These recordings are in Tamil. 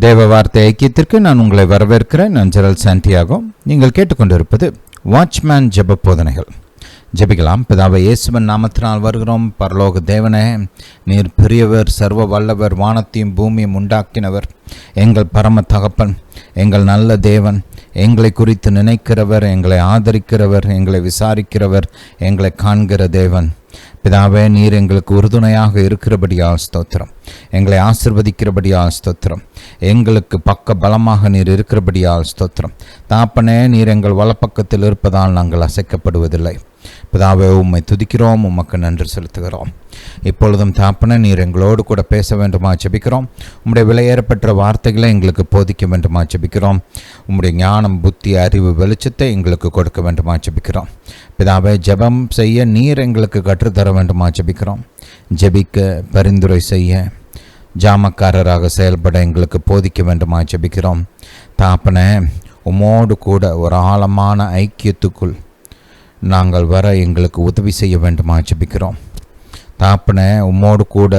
தேவ வார்த்தை ஐக்கியத்திற்கு நான் உங்களை வரவேற்கிறேன். நான் ஜெரல் சாண்டியாகோ. நீங்கள் கேட்டுக்கொண்டிருப்பது வாட்ச்மேன் ஜெப போதனைகள். ஜெபிக்கலாம். பிதாவை இயேசுவின் நாமத்தினால் வருகிறோம். பரலோக தேவனே, நீர் பெரியவர், சர்வ வல்லவர், வானத்தையும் பூமியும் உண்டாக்கினவர், எங்கள் பரம தகப்பன், எங்கள் நல்ல தேவன், எங்களை குறித்து நினைக்கிறவர், எங்களை ஆதரிக்கிறவர், எங்களை விசாரிக்கிறவர், எங்களை காண்கிற தேவன். பிதாவே, நீர் எங்களுக்கு உறுதுணையாக இருக்கிறபடியால் ஸ்தோத்திரம். எங்களை ஆசிர்வதிக்கிறபடியால் ஸ்தோத்திரம். எங்களுக்கு பக்க பலமாக நீர் இருக்கிறபடியால் ஸ்தோத்திரம். தாப்பனே, நீர் எங்கள் வலப்பக்கத்தில் இருப்பதால் நாங்கள் அசைக்கப்படுவதில்லை. பிதாவே, உம்மை துதிக்கிறோம், உமக்கு நன்றி செலுத்துகிறோம். இப்பொழுதும் தாப்பனே, நீர் எங்களோடு கூட பேச வேண்டுமா ஜெபிக்கிறோம். உம்முடைய விலையேறப்பெற்ற வார்த்தைகளை எங்களுக்கு போதிக்க வேண்டுமா ஜெபிக்கிறோம். உம்முடைய ஞானம், புத்தி, அறிவு, வெளிச்சத்தை எங்களுக்கு கொடுக்க வேண்டுமா ஜெபிக்கிறோம். பிதாவே, ஜெபம் செய்ய நீர் எங்களுக்கு கற்றுத்தர வேண்டுமா ஜெபிக்கிறோம். ஜெபிக்க, பரிந்துரை செய்ய, ஜாமக்காரராக செயல்பட எங்களுக்கு போதிக்க வேண்டுமா ஜெபிக்கிறோம். தாப்பனே, உம்மோடு கூட ஒரு ஆழமான ஐக்கியத்துக்குள் நாங்கள் வர எங்களுக்கு உதவி செய்ய வேண்டுமா ஜெபிக்கிறோம். தாப்பனே, உம்மோடு கூட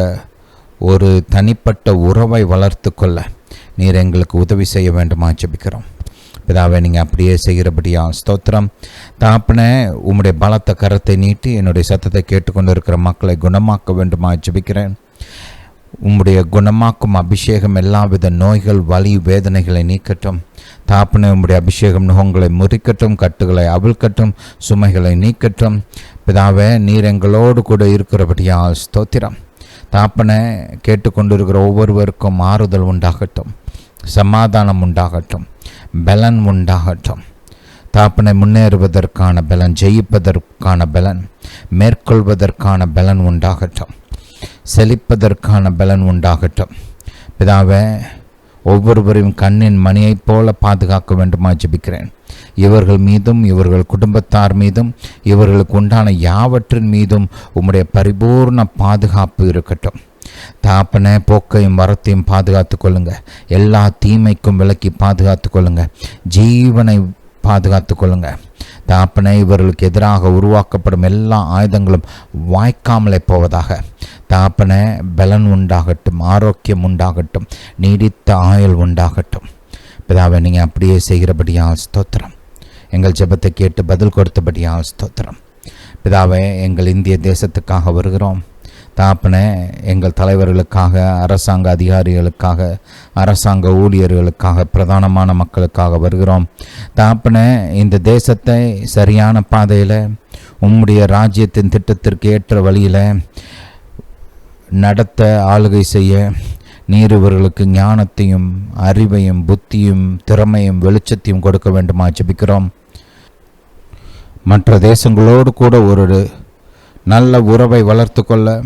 ஒரு தனிப்பட்ட உறவை வளர்த்து கொள்ள நீர் எங்களுக்கு உதவி செய்ய வேண்டுமா ஜெபிக்கிறோம். பிதாவே, நீங்கள் அப்படியே செய்கிறபடியா ஸ்தோத்திரம். தாப்பனே, உம்முடைய பலத்த கரத்தை நீட்டி என்னுடைய சத்தத்தை கேட்டுக்கொண்டு இருக்கிற மக்களை குணமாக்க வேண்டுமா ஜெபிக்கிறேன். உம்முடைய குணமாக்கும் அபிஷேகம் எல்லாவித நோய்கள், வலி, வேதனைகளை நீக்கட்டும். தாப்பனே, உம்முடைய அபிஷேகம் நுகங்களை முறிக்கட்டும், கட்டுகளை அவிழ்க்கட்டும், சுமைகளை நீக்கட்டும். பிதாவே, நீர் எங்களோடு கூட இருக்கிறபடியால் ஸ்தோத்திரம். தாப்பனே, கேட்டுக்கொண்டிருக்கிற ஒவ்வொருவருக்கும் ஆறுதல் உண்டாகட்டும், சமாதானம் உண்டாகட்டும், பலன் உண்டாகட்டும். தாப்பனை, முன்னேறுவதற்கான பலன், ஜெயிப்பதற்கான பலன், மேற்கொள்வதற்கான பலன் உண்டாகட்டும், செழிப்பதற்கான பலன் உண்டாகட்டும். பிதாவே, ஒவ்வொருவரையும் கண்ணின் மணியைப் போல பாதுகாக்க வேண்டுமா ஜெபிக்கிறேன். இவர்கள் மீதும், இவர்கள் குடும்பத்தார் மீதும், இவர்களுக்கு உண்டான யாவற்றின் மீதும் உம்முடைய பரிபூர்ண பாதுகாப்பு இருக்கட்டும். தாப்பனே, போக்கையும் வரத்தையும் பாதுகாத்து கொள்ளுங்க. எல்லா தீமைக்கும் விலக்கி பாதுகாத்து கொள்ளுங்க. ஜீவனை பாதுகாத்து கொள்ளுங்க. தாப்பனே, இவர்களுக்கு எதிராக உருவாக்கப்படும் எல்லா ஆயுதங்களும் வாய்க்காமலே போவதாக. தாப்பனே, பலன் உண்டாகட்டும், ஆரோக்கியம் உண்டாகட்டும், நீடித்த ஆயுள் உண்டாகட்டும். பிதாவை, நீங்கள் அப்படியே செய்கிறபடியால் ஸ்தோத்திரம். எங்கள் ஜெபத்தை கேட்டு பதில் கொடுத்தபடியால் ஸ்தோத்திரம். பிதாவை, எங்கள் இந்திய தேசத்துக்காக வருகிறோம். தாப்பனே, எங்கள் தலைவர்களுக்காக, அரசாங்க அதிகாரிகளுக்காக, அரசாங்க ஊழியர்களுக்காக, பிரதானமான மக்களுக்காக வருகிறோம். தாப்பனே, இந்த தேசத்தை சரியான பாதையில் உம்முடைய ராஜ்யத்தின் திட்டத்திற்கு ஏற்ற வழியில் நடத்த, ஆளுகை செய்ய நீர் இவர்களுக்கு ஞானத்தையும், அறிவையும், புத்தியும், திறமையும், வெளிச்சத்தையும் கொடுக்க வேண்டுமா ஜெபிக்கிறோம். மற்ற தேசங்களோடு கூட ஒரு நல்ல உறவை வளர்த்து கொள்ள,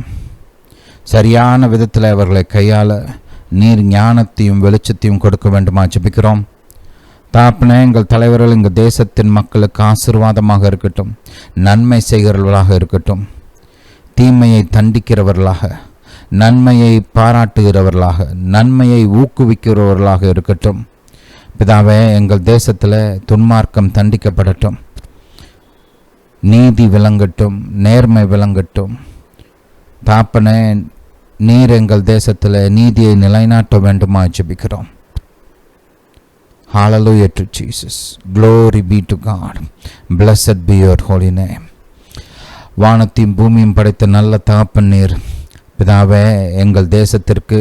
சரியான விதத்தில் அவர்களை கையாள நீர் ஞானத்தையும் வெளிச்சத்தையும் கொடுக்க வேண்டுமா ஜெபிக்கிறோம். தாப்பனே, எங்கள் தலைவர்கள் எங்கள் தேசத்தின் மக்களுக்கு ஆசீர்வாதமாக இருக்கட்டும், நன்மை செய்கிறவர்களாக இருக்கட்டும், தீமையை தண்டிக்கிறவர்களாக, நன்மையை பாராட்டுகிறவர்களாக, நன்மையை ஊக்குவிக்கிறவர்களாக இருக்கட்டும். பிதாவே, எங்கள் தேசத்தில் துன்மார்க்கம் தண்டிக்கப்படட்டும், நீதி விளங்கட்டும், நேர்மை விளங்கட்டும். தாப்பனே, நீர் எங்கள் தேசத்தில் நீதியை நிலைநாட்ட வேண்டுமா ஜெபிக்கிறோம். Hallelujah to Jesus. Glory be to God. Blessed be your holy name. வானத்தையும் பூமியும் படைத்த நல்ல தகப்பன் நீர். பிதாவே, எங்கள் தேசத்திற்கு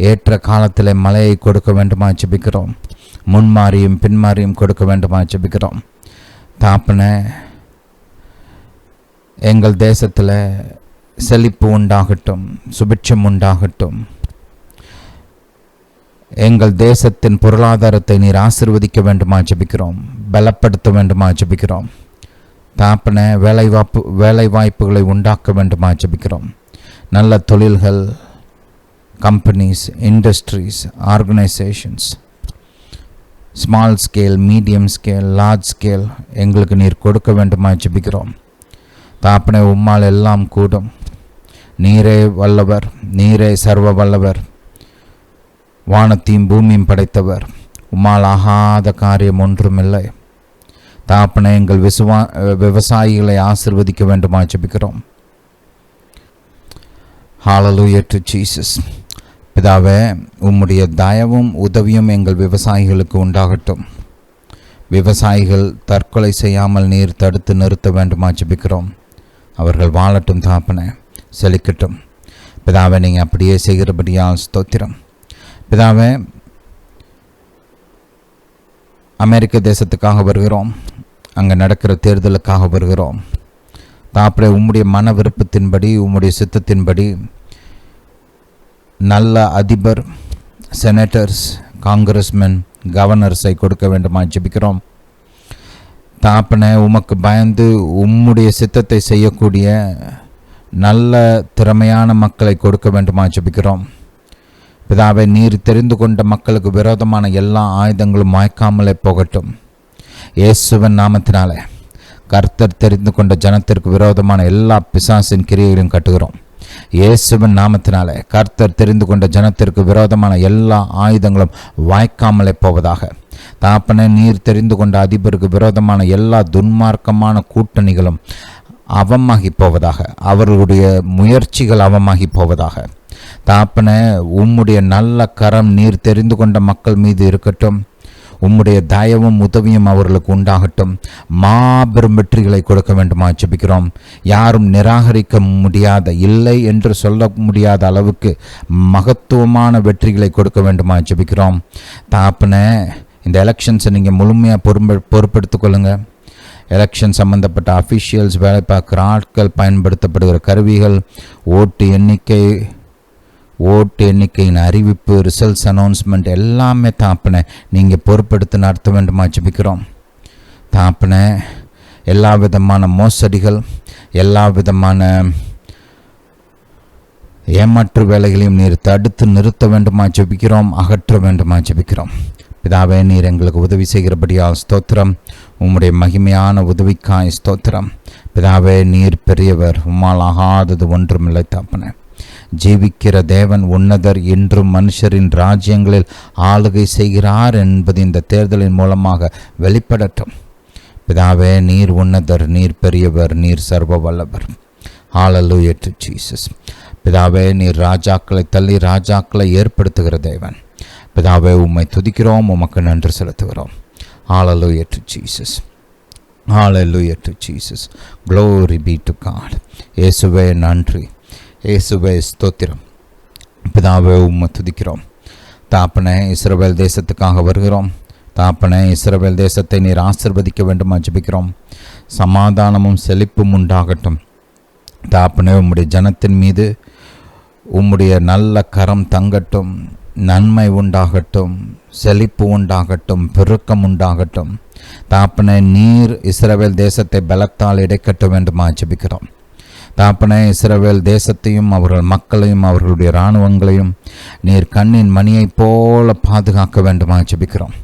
ஏற்ற காலத்தில் மழையை கொடுக்க வேண்டுமா ஜெபிக்கிறோம். முன்மாறியும் பின்மாறியும் கொடுக்க வேண்டுமா ஜெபிக்கிறோம். தாப்பனே, எங்கள் தேசத்தில் செழிப்பு உண்டாகட்டும், சுபிட்சம் உண்டாகட்டும். எங்கள் தேசத்தின் பொருளாதாரத்தை நீர் ஆசீர்வதிக்க வேண்டுமா ஜெபிக்கிறோம், பலப்படுத்த வேண்டுமா ஜெபிக்கிறோம். தாப்பனே, வேலைவாய்ப்புகளை உண்டாக்க வேண்டுமா ஜெபிக்கிறோம். நல்ல தொழில்கள், companies, industries, organisations, small scale, medium scale, large scale எங்களுக்கு நீர் கொடுக்க வேண்டுமா ஜெபிக்கிறோம். தாப்பனே, உம்மால் எல்லாம் கூடும். நீரே வல்லவர், நீரே சர்வ வல்லவர், வானத்தையும் பூமியும் படைத்தவர். உம்மால் ஆகாத காரியம் ஒன்றுமில்லை. தாப்பனே, எங்கள் விவசாயிகளை ஆசீர்வதிக்க வேண்டுமா ஜெபிக்கிறோம். Hallelujah to Jesus. பிதாவே, உம்முடைய தயவும் உதவியும் எங்கள் விவசாயிகளுக்கு உண்டாகட்டும். விவசாயிகள் தற்கொலை செய்யாமல் நீர் தடுத்து நிறுத்த வேண்டுமா ஜெபிக்கிறோம். அவர்கள் வாழட்டும் தகப்பனே, செழிக்கட்டும். பிதாவே, நீங்கள் அப்படியே செய்கிறபடியால் ஸ்தோத்திரம். பிதாவே, அமெரிக்க தேசத்துக்காக வருகிறோம். அங்கே நடக்கிற தேர்தலுக்காக வருகிறோம். தாப்பரே, உம்முடைய மன விருப்பத்தின்படி, உம்முடைய சித்தத்தின்படி நல்ல அதிபர், செனட்டர்ஸ், காங்கிரஸ்மென், கவர்னர்ஸை கொடுக்க வேண்டுமா ஜெபிக்கிறோம். தாப்பனே, உமக்கு பயந்து உம்முடைய சித்தத்தை செய்யக்கூடிய நல்ல திறமையான மக்களை கொடுக்க வேண்டுமா ஜெபிக்கிறோம். பிதாவை, நீர் தெரிந்து கொண்ட மக்களுக்கு விரோதமான எல்லா ஆயுதங்களும் வாய்க்காமலே போகட்டும். இயேசுவின் நாமத்தினாலே கர்த்தர் தெரிந்து கொண்ட ஜனத்திற்கு விரோதமான எல்லா பிசாசின் கிரியைகளையும் கட்டுகிறோம். இயேசுவின் நாமத்தினாலே கர்த்தர் தெரிந்து கொண்ட ஜனத்திற்கு விரோதமான எல்லா ஆயுதங்களும் வாய்க்காமலே போவதாக. தாப்பனே, நீர் தெரிந்து கொண்ட அதிபருக்கு விரோதமான எல்லா துன்மார்க்கமான கூட்டணிகளும் அவமாகி போவதாக. அவர்களுடைய முயற்சிகள் அவமாகி போவதாக. தாப்பனே, உம்முடைய நல்ல கரம் நீர் தெரிந்து கொண்ட மக்கள் மீது இருக்கட்டும். உம்முடைய தயவும் உதவியும் அவர்களுக்கு உண்டாகட்டும். மாபெரும் வெற்றிகளை கொடுக்க வேண்டுமா ஜெபிக்கிறோம். யாரும் நிராகரிக்க முடியாத, இல்லை என்று சொல்ல முடியாத அளவுக்கு மகத்துவமான வெற்றிகளை கொடுக்க வேண்டுமா ஜெபிக்கிறோம். தாப்பனே, இந்த எலெக்ஷன்ஸை நீங்கள் முழுமையாக பொறுப்பெடுத்துக் கொள்ளுங்கள். எலெக்ஷன் சம்பந்தப்பட்ட அஃபிஷியல்ஸ், வேலை பார்க்குற ஆட்கள், பயன்படுத்தப்படுகிற கருவிகள், ஓட்டு எண்ணிக்கையின் அறிவிப்பு, ரிசல்ட்ஸ் அனௌன்ஸ்மெண்ட் எல்லாமே தாப்பனே நீங்கள் பொறுப்பெடுத்து நடத்த வேண்டுமா ஜெபிக்கிறோம். தாப்பனே, எல்லா விதமான மோசடிகள், எல்லா விதமான ஏமாற்று வேலைகளையும் நீர் தடுத்து நிறுத்த வேண்டுமா ஜெபிக்கிறோம், அகற்ற வேண்டுமா ஜெபிக்கிறோம். பிதாவே, நீர் எங்களுக்கு உதவி செய்கிறபடியால் ஸ்தோத்திரம். உம்முடைய மகிமையான உதவிக்காய் ஸ்தோத்திரம். பிதாவே, நீர் பெரியவர், உம்மால் ஆகாதது ஒன்றுமில்லை தாப்பனே. ஜீவிக்கிற தேவன் உன்னதர், என்றும் மனுஷரின் ராஜ்யங்களில் ஆளுகை செய்கிறார் என்பது இந்த தேர்தலின் மூலமாக வெளிப்படட்டும். பிதாவே, நீர் உன்னதர், நீர் பெரியவர், நீர் சர்வ வல்லவர். ஹல்லேலூயா டு ஜீசஸ். பிதாவே, நீர் ராஜாக்களை தள்ளி ராஜாக்களை ஏற்படுத்துகிற தேவன். பிதாவே, உம்மை துதிக்கிறோம், உமக்கு நன்றி செலுத்துகிறோம். Hallelujah to Jesus. Hallelujah to Jesus. Glory be to God. இயேசுவே நன்றி, இயேசுவே ஸ்தோத்திரம். பிதாவே, உம்மை துதிக்கிறோம். தாப்பனே, இஸ்ரவேல் தேசத்துக்காக வருகிறோம். தாப்பனே, இஸ்ரவேல் தேசத்தை நீர் ஆசீர்வதிக்க வேண்டுமா ஜெபிக்கிறோம். சமாதானமும் செழிப்பும் உண்டாகட்டும். தாப்பனே, உம்முடைய ஜனத்தின் மீது உம்முடைய நல்ல கரம் தங்கட்டும். நன்மை உண்டாகட்டும், செழிப்பு உண்டாகட்டும், பெருக்கம் உண்டாகட்டும். தாப்பனே, நீர் இஸ்ரவேல் தேசத்தை பலத்தால் இடைக்கட்ட வேண்டுமா ஜெபிக்கிறோம். தாப்பனே, இஸ்ரவேல் தேசத்தையும் அவர்கள் மக்களையும் அவர்களுடைய இராணுவங்களையும் நீர் கண்ணின் மணியைப் போல பாதுகாக்க வேண்டுமா ஜெபிக்கிறோம்.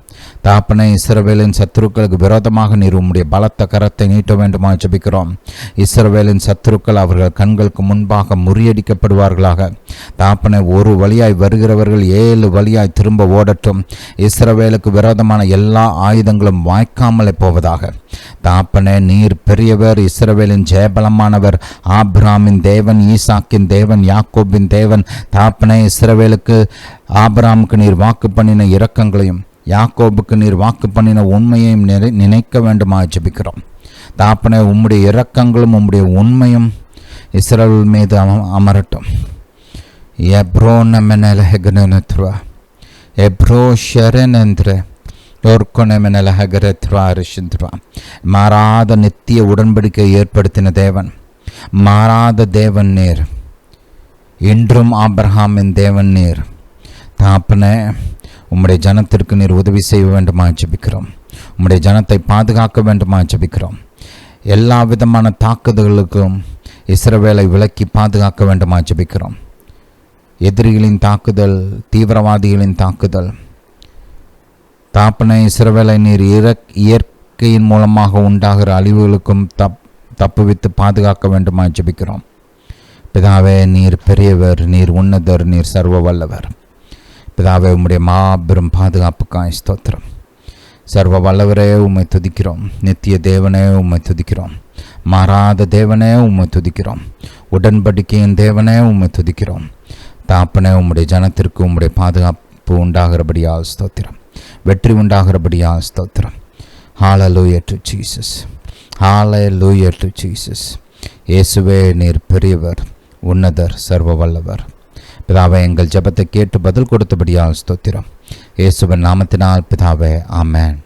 தாப்பனே, இஸ்ரவேலின் சத்துருக்களுக்கு விரோதமாக நீர் உம்முடைய பலத்த கரத்தை நீட்ட வேண்டுமா ஜெபிக்கிறோம். இஸ்ரவேலின் சத்துருக்கள் அவர்கள் கண்களுக்கு முன்பாக முறியடிக்கப்படுவார்களாக. தாப்பனே, ஒரு வழியாய் வருகிறவர்கள் 7 வழியாய் திரும்ப ஓடட்டும். இஸ்ரவேலுக்கு விரோதமான எல்லா ஆயுதங்களும் வாய்க்காமலே போவதாக. தாப்பனே, நீர் பெரியவர், இஸ்ரவேலின் ஜெயபலமானவர், ஆபிரகாமின் தேவன், ஈசாக்கின் தேவன், யாக்கோபின் தேவன். தாப்பனே, இஸ்ரவேலுக்கு ஆபிரகாமுக்கு நீர் வாக்கு பண்ணின இரக்கங்களையும் யாக்கோபுக்கு நீர் வாக்கு பண்ணின உண்மையையும் நினைக்க வேண்டுமா ஜெபிக்கிறோம். தாப்பனே, உம்முடைய இரக்கங்களும் உம்முடைய உண்மையும் இஸ்ரவேல் மீது அமரட்டும். மாறாத நித்திய உடன்படிக்கை ஏற்படுத்தின தேவன், மாறாத தேவன் நீர், இன்றும் ஆபிரகாமின் தேவன் நீர். தாப்பனே, உம்முடைய ஜனத்திற்கு நீர் உதவி செய்ய வேண்டுமா ஜெபிக்கிறோம். உம்முடைய ஜனத்தை பாதுகாக்க வேண்டுமா ஜெபிக்கிறோம். எல்லா விதமான தாக்குதல்களுக்கும் இஸ்ரவேலை விலக்கி பாதுகாக்க வேண்டுமா ஜெபிக்கிறோம். எதிரிகளின் தாக்குதல், தீவிரவாதிகளின் தாக்குதல். தாப்பனை, இஸ்ரவேலை நீர் இயற்கையின் மூலமாக உண்டாகிற அழிவுகளுக்கும் தப்புவித்து பாதுகாக்க வேண்டுமா ஜெபிக்கிறோம். பிதாவே, நீர் பெரியவர், நீர் உன்னதர், நீர் சர்வ வல்லவர். பிதாவே, உம்முடைய மாபெரும் பாதுகாப்புக்காய் ஸ்தோத்திரம். சர்வ வல்லவரே, உம்மை துதிக்கிறோம். நித்திய தேவனே, உம்மை துதிக்கிறோம். மாறாத தேவனே, உம்மை துதிக்கிறோம். உடன்படிக்கையின் தேவனே, உம்மை துதிக்கிறோம். தாப்பனே, உம்முடைய ஜனத்திற்கு உம்முடைய பாதுகாப்பு உண்டாகிறபடியால் ஸ்தோத்திரம், வெற்றி உண்டாகிறபடியால் ஸ்தோத்திரம். ஹல்லேலூயா to Jesus, hallelujah to Jesus. இயேசுவே, நீர் பெரியவர், உன்னதர், சர்வ வல்லவர். பிதாவே, எங்கள் ஜெபத்தை கேட்டு பதில் கொடுத்தபடியால் ஸ்தோத்திரம். இயேசுவின் நாமத்தினால் பிதாவே, ஆமென்.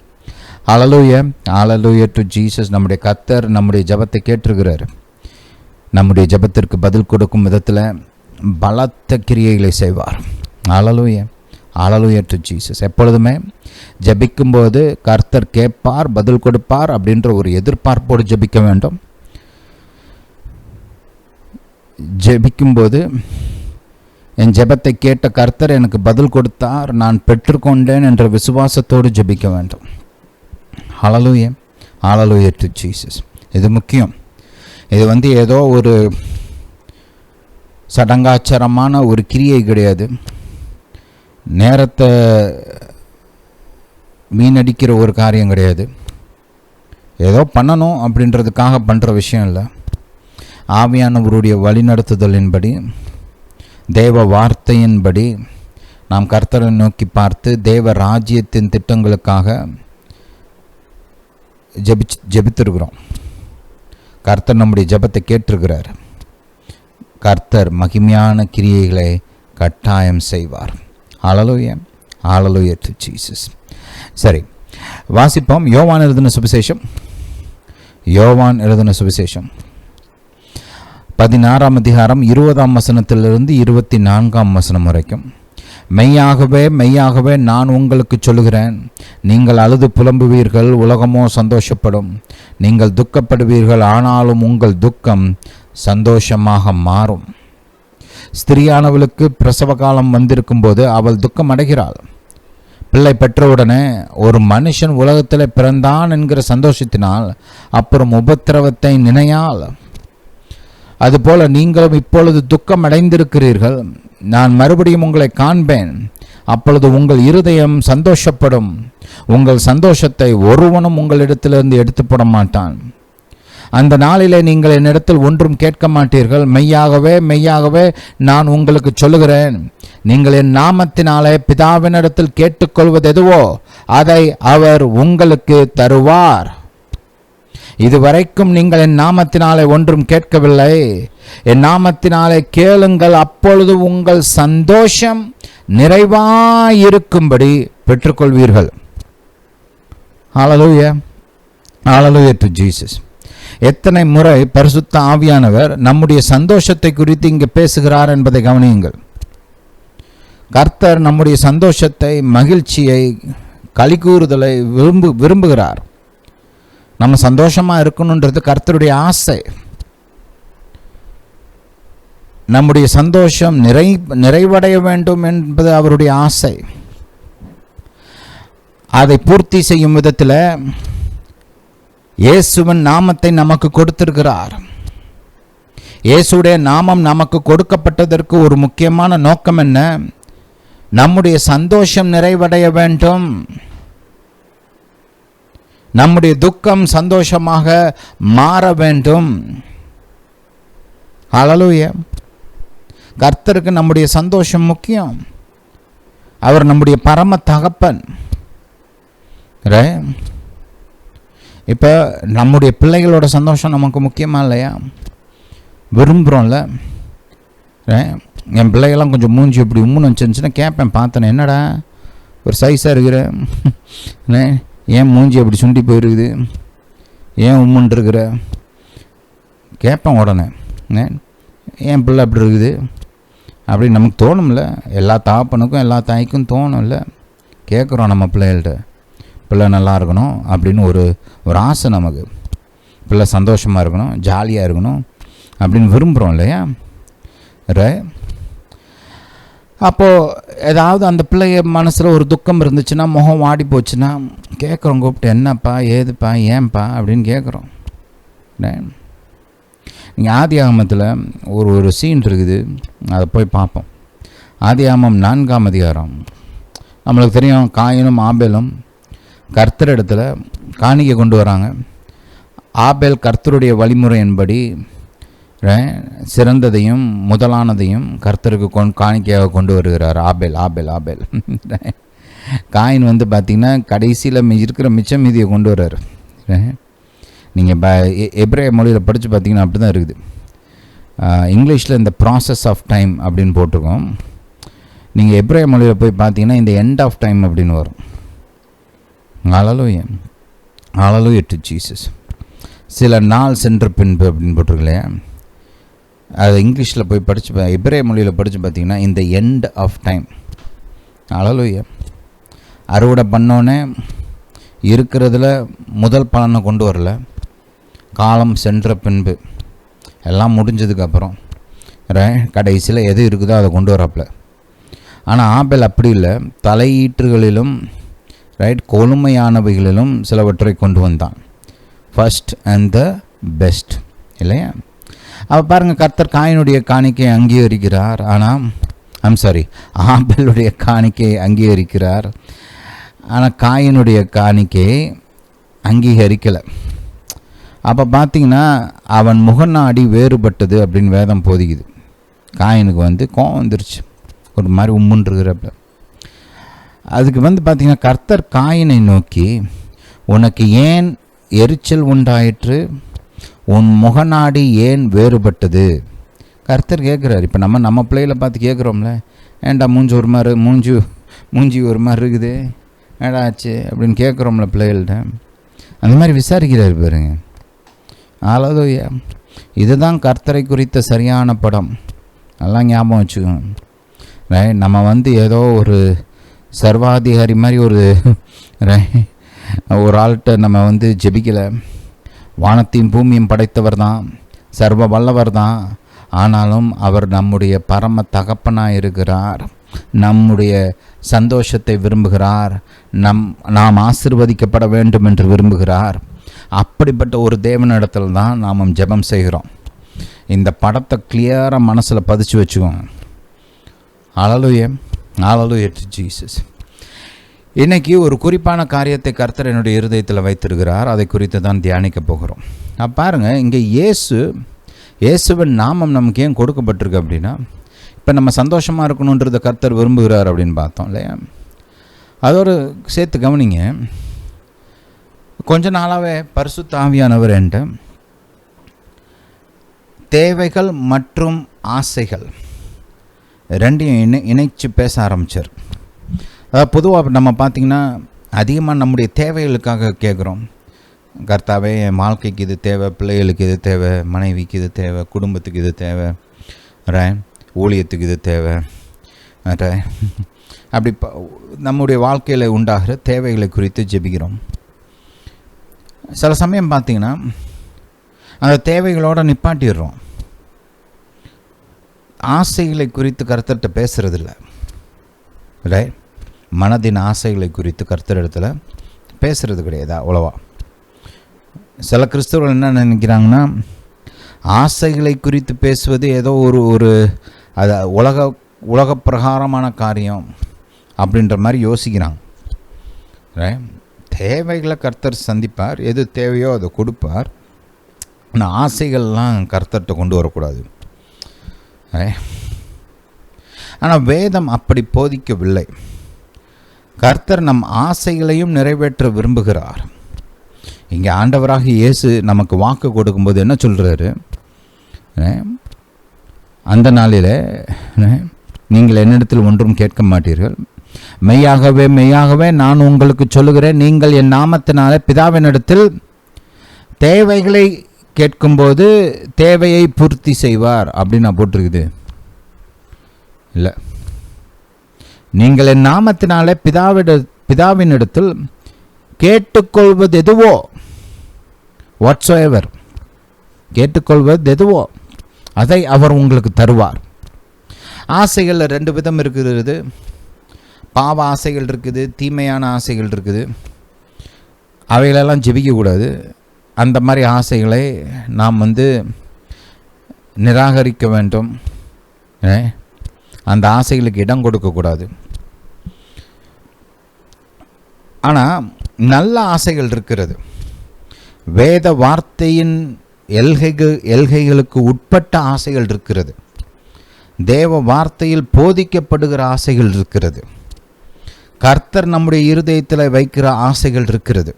ஹல்லேலூயா, ஹல்லேலூயா டு ஜீசஸ். நம்முடைய கர்த்தர் நம்முடைய ஜெபத்தை கேட்டிருக்கிறார். நம்முடைய ஜெபத்திற்கு பதில் கொடுக்கும் விதத்தில் பலத்த கிரியைகளை செய்வார். ஹல்லேலூயா, ஹல்லேலூயா டு ஜீசஸ். எப்பொழுதுமே ஜெபிக்கும்போது கர்த்தர் கேட்பார், பதில் கொடுப்பார் அப்படின்ற ஒரு எதிர்பார்ப்போடு ஜெபிக்க வேண்டும். ஜெபிக்கும்போது என் ஜெபத்தை கேட்ட கர்த்தர் எனக்கு பதில் கொடுத்தார், நான் பெற்றுக்கொண்டேன் என்ற விசுவாசத்தோடு ஜெபிக்க வேண்டும். ஹல்லேலூயா, ஹல்லேலூயா டு ஜீசஸ். இது முக்கியம். இது ஏதோ ஒரு சடங்காச்சாரமான ஒரு கிரியை கிடையாது. நேரத்தை வீணடிக்கிற ஒரு காரியம் கிடையாது. ஏதோ பண்ணணும் அப்படின்றதுக்காக பண்ணுற விஷயம் இல்லை. ஆவியானவருடைய வழிநடத்துதலின்படி, தேவ வார்த்தையின்படி நாம் கர்த்தரை நோக்கி பார்த்து தேவ ராஜ்யத்தின் திட்டங்களுக்காக ஜெபித்திருக்கிறோம். கர்த்தர் நம்முடைய ஜெபத்தை கேட்டிருக்கிறார். கர்த்தர் மகிமையான கிரியைகளை கட்டாயம் செய்வார். ஹல்லேலூயா, ஹல்லேலூயா டு ஜீசஸ். சரி, வாசிப்போம். யோவான் எழுதின சுவிசேஷம், யோவான் எழுதின சுவிசேஷம் 16ஆம் அதிகாரம் 20ஆம் வசனத்திலிருந்து 24ஆம் வசனம் வரைக்கும். மெய்யாகவே மெய்யாகவே நான் உங்களுக்கு சொல்லுகிறேன், நீங்கள் அழுது புலம்புவீர்கள், உலகமோ சந்தோஷப்படும். நீங்கள் துக்கப்படுவீர்கள், ஆனாலும் உங்கள் துக்கம் சந்தோஷமாக மாறும். ஸ்திரியானவளுக்கு பிரசவ காலம் வந்திருக்கும் போது அவள் துக்கம் அடைகிறாள். பிள்ளை பெற்றவுடனே ஒரு மனுஷன் உலகத்தில் பிறந்தான் என்கிற சந்தோஷத்தினால் அப்புறம் உபத்திரவத்தை நினையாள். அதுபோல நீங்களும் இப்பொழுது துக்கம் அடைந்திருக்கிறீர்கள். நான் மறுபடியும் உங்களை காண்பேன், அப்பொழுது உங்கள் இருதயம் சந்தோஷப்படும். உங்கள் சந்தோஷத்தை ஒருவனும் உங்களிடத்திலிருந்து எடுத்து போட மாட்டான். அந்த நாளிலே நீங்கள் என்னிடத்தில் ஒன்றும் கேட்க மாட்டீர்கள். மெய்யாகவே மெய்யாகவே நான் உங்களுக்கு சொல்லுகிறேன், நீங்கள் என் நாமத்தினாலே பிதாவினிடத்தில் கேட்டுக்கொள்வது எதுவோ அதை அவர் உங்களுக்கு தருவார். இதுவரைக்கும் நீங்கள் என் நாமத்தினாலே ஒன்றும் கேட்கவில்லை. என் நாமத்தினாலே கேளுங்கள், அப்பொழுது உங்கள் சந்தோஷம் நிறைவாயிருக்கும்படி பெற்றுக்கொள்வீர்கள். ஹல்லேலூயா, ஹல்லேலூயா டு ஜீசஸ். எத்தனை முறை பரிசுத்த ஆவியானவர் நம்முடைய சந்தோஷத்தை குறித்து இங்கே பேசுகிறார் என்பதை கவனியுங்கள். கர்த்தர் நம்முடைய சந்தோஷத்தை, மகிழ்ச்சியை, களிகூறுதலை விரும்புகிறார். நம்ம சந்தோஷமாக இருக்கணுன்றது கர்த்தருடைய ஆசை. நம்முடைய சந்தோஷம் நிறைவடைய வேண்டும் என்பது அவருடைய ஆசை. அதை பூர்த்தி செய்யும் விதத்தில் இயேசுவின் நாமத்தை நமக்கு கொடுத்திருக்கிறார். இயேசுடைய நாமம் நமக்கு கொடுக்கப்பட்டதற்கு ஒரு முக்கியமான நோக்கம் என்ன? நம்முடைய சந்தோஷம் நிறைவடைய வேண்டும். நம்முடைய துக்கம் சந்தோஷமாக மாற வேண்டும். ஹல்லேலூயா. கர்த்தருக்கு நம்முடைய சந்தோஷம் முக்கியம். அவர் நம்முடைய பரம தகப்பன். இப்போ நம்முடைய பிள்ளைகளோட சந்தோஷம் நமக்கு முக்கியமா இல்லையா? விரும்புகிறோம்ல. என் பிள்ளைகள்லாம் கொஞ்சம் மூஞ்சி இப்படி உம்முன்னு வச்சுருந்துச்சுன்னா கேட்பேன், பார்த்தேன், என்னடா ஒரு சைஸாக இருக்கிற, ஏன் மூஞ்சி அப்படி சுண்டி போயிருக்குது, ஏன் உம்முன்னு இருக்கிற கேட்பேன். உடனே என் பிள்ளை அப்படி இருக்குது அப்படின்னு நமக்கு தோணும்ல. எல்லா தாப்பனுக்கும் எல்லா தாய்க்கும் தோணும்ல. கேட்குறோம் நம்ம பிள்ளைகள்கிட்ட, பிள்ளை நல்லா இருக்கணும் அப்படின்னு ஒரு ஆசை நமக்கு. பிள்ளை சந்தோஷமாக இருக்கணும், ஜாலியாக இருக்கணும் அப்படின்னு விரும்புகிறோம் இல்லையா? அப்போது ஏதாவது அந்த பிள்ளைய மனசில் ஒரு துக்கம் இருந்துச்சுன்னா, முகம் வாடி போச்சுன்னா கேட்குறோம், கூப்பிட்டு என்னப்பா ஏதுப்பா ஏன்பா அப்படின்னு கேட்குறோம். நீங்கள் ஆதியாகமத்தில் ஒரு சீன் இருக்குது, அதை போய் பார்ப்போம். ஆதியாகமம் 4ஆம் அதிகாரம். நம்மளுக்கு தெரியும், காயினும் ஆபேலும் கர்த்தரிடத்தில் காணிக்கை கொண்டு வராங்க. ஆபேல் கர்த்தருடைய வழிமுறையின்படி சிறந்ததையும் முதலானதையும் கர்த்தருக்கு காணிக்கையாக கொண்டு வருகிறார். ஆபேல் ஆபேல் ஆபேல். காயின் வந்து பார்த்திங்கன்னா கடைசியில் இருக்கிற மிச்சம் மீதியை கொண்டு வர்றாரு. நீங்கள் எப்ரேய மொழியில் படித்து பார்த்தீங்கன்னா அப்படி தான் இருக்குது. இங்கிலீஷில் இந்த ப்ராசஸ் ஆஃப் டைம் அப்படின்னு போட்டிருக்கோம். நீங்கள் எப்ரேய மொழியில் போய் பார்த்தீங்கன்னா இந்த எண்ட் ஆஃப் டைம் அப்படின்னு வரும். ஹல்லேலூயா ஹல்லேலூயா டு ஜீசஸ். சில நாள் சென்ற பின்பு அப்படின்னு போட்டிருக்கலையா, அது இங்கிலீஷில் போய் படித்து எப்ரேய மொழியில் படித்து பார்த்தீங்கன்னா இந்த எண்ட் ஆஃப் டைம். ஹல்லேலூயா. அறுவடை பண்ணோன்னே இருக்கிறதுல முதல் பலனை கொண்டு வரல, காலம் சென்ற பின்பு எல்லாம் முடிஞ்சதுக்கப்புறம் கடைசியில் எது இருக்குதோ அதை கொண்டு வராப்புல. ஆனால் ஆபேல் அப்படி இல்லை, தலையீற்றுகளிலும் கொழுமையானவைகளிலும் சிலவற்றை கொண்டு வந்தான். ஃபர்ஸ்ட் அண்ட் த பெஸ்ட் இல்லையா. அப்போ பாருங்கள், கர்த்தர் காயினுடைய காணிக்கை அங்கீகரிக்கிறார். ஆனால் ஆபேலுடைய காணிக்கையை அங்கீகரிக்கிறார், ஆனால் காயினுடைய காணிக்கையை அங்கீகரிக்கலை. அப்போ பார்த்திங்கன்னா அவன் முகநாடி வேறுபட்டது அப்படின்னு வேதம் போதிக்குது. காயினுக்கு வந்து கோவம் வந்துருச்சு, ஒரு மாதிரி உம்முன்றுகிறப்ப. அதுக்கு வந்து பார்த்திங்கன்னா கர்த்தர் காயினை நோக்கி, உனக்கு ஏன் எரிச்சல் உண்டாயிற்று, உன் முகநாடி ஏன் வேறுபட்டது? கர்த்தர் கேட்குறாரு. இப்போ நம்ம பிள்ளைகளை பார்த்து கேட்குறோம்ல, ஏன்டா மூஞ்சி ஒரு மாதிரி மூஞ்சி ஒரு மாதிரி இருக்குது, ஏடா ஆச்சு அப்படின்னு கேட்குறோம்ல பிள்ளைகள்கிட்ட. அந்த மாதிரி விசாரிக்கிறாரு பாருங்க. ஹல்லேலூயா. இதுதான் கர்த்தரை குறித்த சரியான படம். நல்லா ஞாபகம் வச்சுக்கோங்க. நம்ம வந்து ஏதோ ஒரு சர்வாதிகாரி மாதிரி ஒரு ஆள்கிட்ட நம்ம வந்து ஜெபிக்கலை. வானத்தையும் பூமியும் படைத்தவர் தான், சர்வ வல்லவர் தான். ஆனாலும் அவர் நம்முடைய பரம தகப்பனாக இருக்கிறார், நம்முடைய சந்தோஷத்தை விரும்புகிறார், நாம் ஆசீர்வதிக்கப்பட வேண்டும் என்று விரும்புகிறார். அப்படிப்பட்ட ஒரு தேவனிடத்தில் தான் நாம் ஜெபம் செய்கிறோம். இந்த படத்தை கிளியராக மனசில் பதிச்சு வச்சுக்கோங்க. ஹல்லேலூயா ஹல்லேலூயா டு ஜீசஸ். இன்றைக்கி ஒரு குறிப்பான காரியத்தை கர்த்தர் என்னுடைய இருதயத்தில் வைத்திருக்கிறார். அதை குறித்து தான் தியானிக்க போகிறோம். பாருங்கள், இங்கே இயேசுவின் நாமம் நமக்கு ஏன் கொடுக்கப்பட்டிருக்கு அப்படின்னா, இப்போ நம்ம சந்தோஷமாக இருக்கணுன்றதை கர்த்தர் விரும்புகிறார் அப்படின்னு பார்த்தோம் இல்லையா. அதோடு சேர்த்து கவனிங்க, கொஞ்ச நாளாகவே பரிசுத்த ஆவியானவர் என்கிட்ட தேவைகள் மற்றும் ஆசைகள் ரெண்டையும் இணைச்சு பேச ஆரம்பித்தார். அதாவது பொதுவாக நம்ம பார்த்திங்கன்னா அதிகமாக நம்முடைய தேவைகளுக்காக கேட்குறோம். கர்த்தாவே, என் வாழ்க்கைக்கு இது தேவை, பிள்ளைகளுக்கு இது தேவை, மனைவிக்கு இது தேவை, குடும்பத்துக்கு இது தேவை, ஊழியத்துக்கு இது தேவை, அப்படி நம்முடைய வாழ்க்கையில் உண்டாகிற தேவைகளை குறித்து ஜெபிக்கிறோம். சில சமயம் பார்த்திங்கன்னா அந்த தேவைகளோடு நிப்பாட்டிடுறோம். ஆசைகளை குறித்து கர்த்தர்கிட்ட பேசுகிறதில்ல. மனதின் ஆசைகளை குறித்து கர்த்தரிடத்தில் பேசுகிறது கிடையாது அவ்வளவா. சில கிறிஸ்தவர்கள் என்ன நினைக்கிறாங்கன்னா, ஆசைகளை குறித்து பேசுவது ஏதோ ஒரு அது உலக பிரகாரமான காரியம் அப்படின்ற மாதிரி யோசிக்கிறாங்க. தேவைகளை கர்த்தர் சந்திப்பார், எது தேவையோ அதை கொடுப்பார். ஆனால் ஆசைகள்லாம் கர்த்தர்கிட்ட கொண்டு வரக்கூடாது. ஆனால் வேதம் அப்படி போதிக்கவில்லை. கர்த்தர் நம் ஆசைகளையும் நிறைவேற்ற விரும்புகிறார். இங்கே ஆண்டவராக இயேசு நமக்கு வாக்கு கொடுக்கும்போது என்ன சொல்கிறாரு, அந்த நாளில் நீங்கள் என்னிடத்தில் ஒன்றும் கேட்க மாட்டீர்கள், மெய்யாகவே மெய்யாகவே நான் உங்களுக்கு சொல்லுகிறேன், நீங்கள் என் நாமத்தினாலே பிதாவினிடத்தில் தேவைகளை கேட்கும்போது தேவையை பூர்த்தி செய்வார் அப்படின்னு நான் போட்டிருக்குது இல்லை. நீங்கள் என் நாமத்தினாலே பிதாவினிடத்தில் கேட்டுக்கொள்வது எதுவோ, வாட்ஸ்எவர் கேட்டுக்கொள்வது எதுவோ அதை அவர் உங்களுக்கு தருவார். ஆசைகளில் 2 விதம் இருக்கிறது. பாவ ஆசைகள் இருக்குது, தீமையான ஆசைகள் இருக்குது. அவைகளெல்லாம் ஜெபிக்கக்கூடாது. அந்த மாதிரி ஆசைகளை நாம் நிராகரிக்க வேண்டும். அந்த ஆசைகளுக்கு இடம் கொடுக்கக்கூடாது. ஆனால் நல்ல ஆசைகள் இருக்கிறது. வேத வார்த்தையின் எல்கைகளுக்கு உட்பட்ட ஆசைகள் இருக்கிறது. தேவ வார்த்தையில் போதிக்கப்படுகிற ஆசைகள் இருக்கிறது. கர்த்தர் நம்முடைய இருதயத்தில் வைக்கிற ஆசைகள் இருக்கிறது.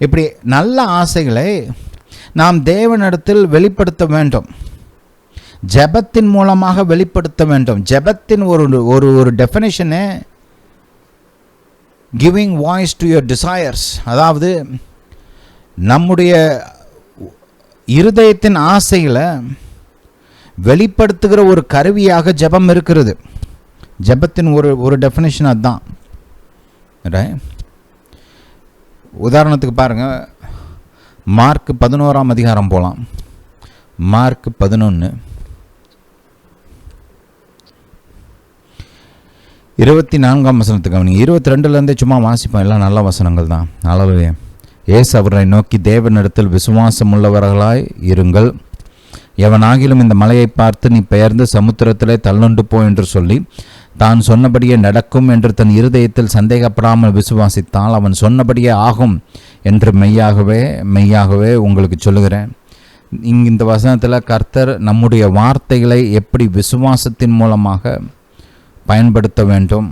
இப்படி நல்ல ஆசைகளை நாம் தேவனிடத்தில் வெளிப்படுத்த வேண்டும். ஜெபத்தின் மூலமாக வெளிப்படுத்த வேண்டும். ஜெபத்தின் ஒரு டெஃபினிஷனே giving voice to your desires. அதாவது நம்முடைய இருதயத்தின் ஆசைகளை வெளிப்படுத்துகிற ஒரு கருவியாக ஜெபம் இருக்கிறது. ஜெபத்தின் ஒரு டெஃபினிஷன் அதுதான். உதாரணத்துக்கு பாருங்கள், மார்க் 11ஆம் அதிகாரம் போகலாம். மார்க் 11 24ஆம் வசனத்துக்கு கவனிங்க. 22லேருந்தே சும்மா வாசிப்போம், எல்லாம் நல்ல வசனங்கள் தான். அளவு இயேசு அவரை நோக்கி, தேவனிடத்தில் விசுவாசம் உள்ளவர்களாய் இருங்கள். எவனாகிலும் இந்த மலையை பார்த்து நீ பெயர்ந்து சமுத்திரத்திலே தள்ளுண்டு போ என்று சொல்லி தான் சொன்னபடியே நடக்கும் என்று தன் இருதயத்தில் சந்தேகப்படாமல் விசுவாசித்தால் அவன் சொன்னபடியே ஆகும் என்று மெய்யாகவே உங்களுக்கு சொல்லுகிறேன். இந்த வசனத்தில் கர்த்தர் நம்முடைய வார்த்தைகளை எப்படி விசுவாசத்தின் மூலமாக பயன்படுத்த வேண்டும்,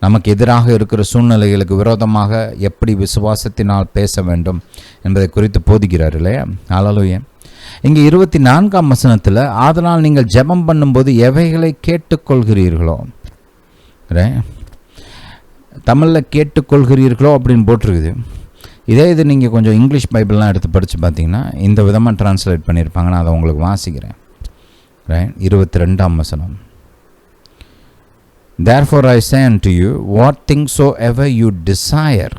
நமக்கு எதிராக இருக்கிற சூழ்நிலைகளுக்கு விரோதமாக எப்படி விசுவாசத்தினால் பேச வேண்டும் என்பதை குறித்து போதிக்கிறார் இல்லையா? ஹல்லேலூயா. இங்கே 24ஆம் வசனத்தில், ஆதலால் நீங்கள் ஜெபம் பண்ணும்போது எவைகளை கேட்டுக்கொள்கிறீர்களோ, தமிழில் கேட்டுக்கொள்கிறீர்களோ அப்படின்னு போட்டிருக்குது. இதே இது நீங்கள் கொஞ்சம் இங்கிலீஷ் பைபிள்லாம் எடுத்து படித்து பார்த்தீங்கன்னா இந்த விதமாக டிரான்ஸ்லேட் பண்ணியிருப்பாங்க. நான் அதை உங்களுக்கு வாசிக்கிறேன். 22ஆம் வசனம். Therefore I say unto you, what things soever you desire,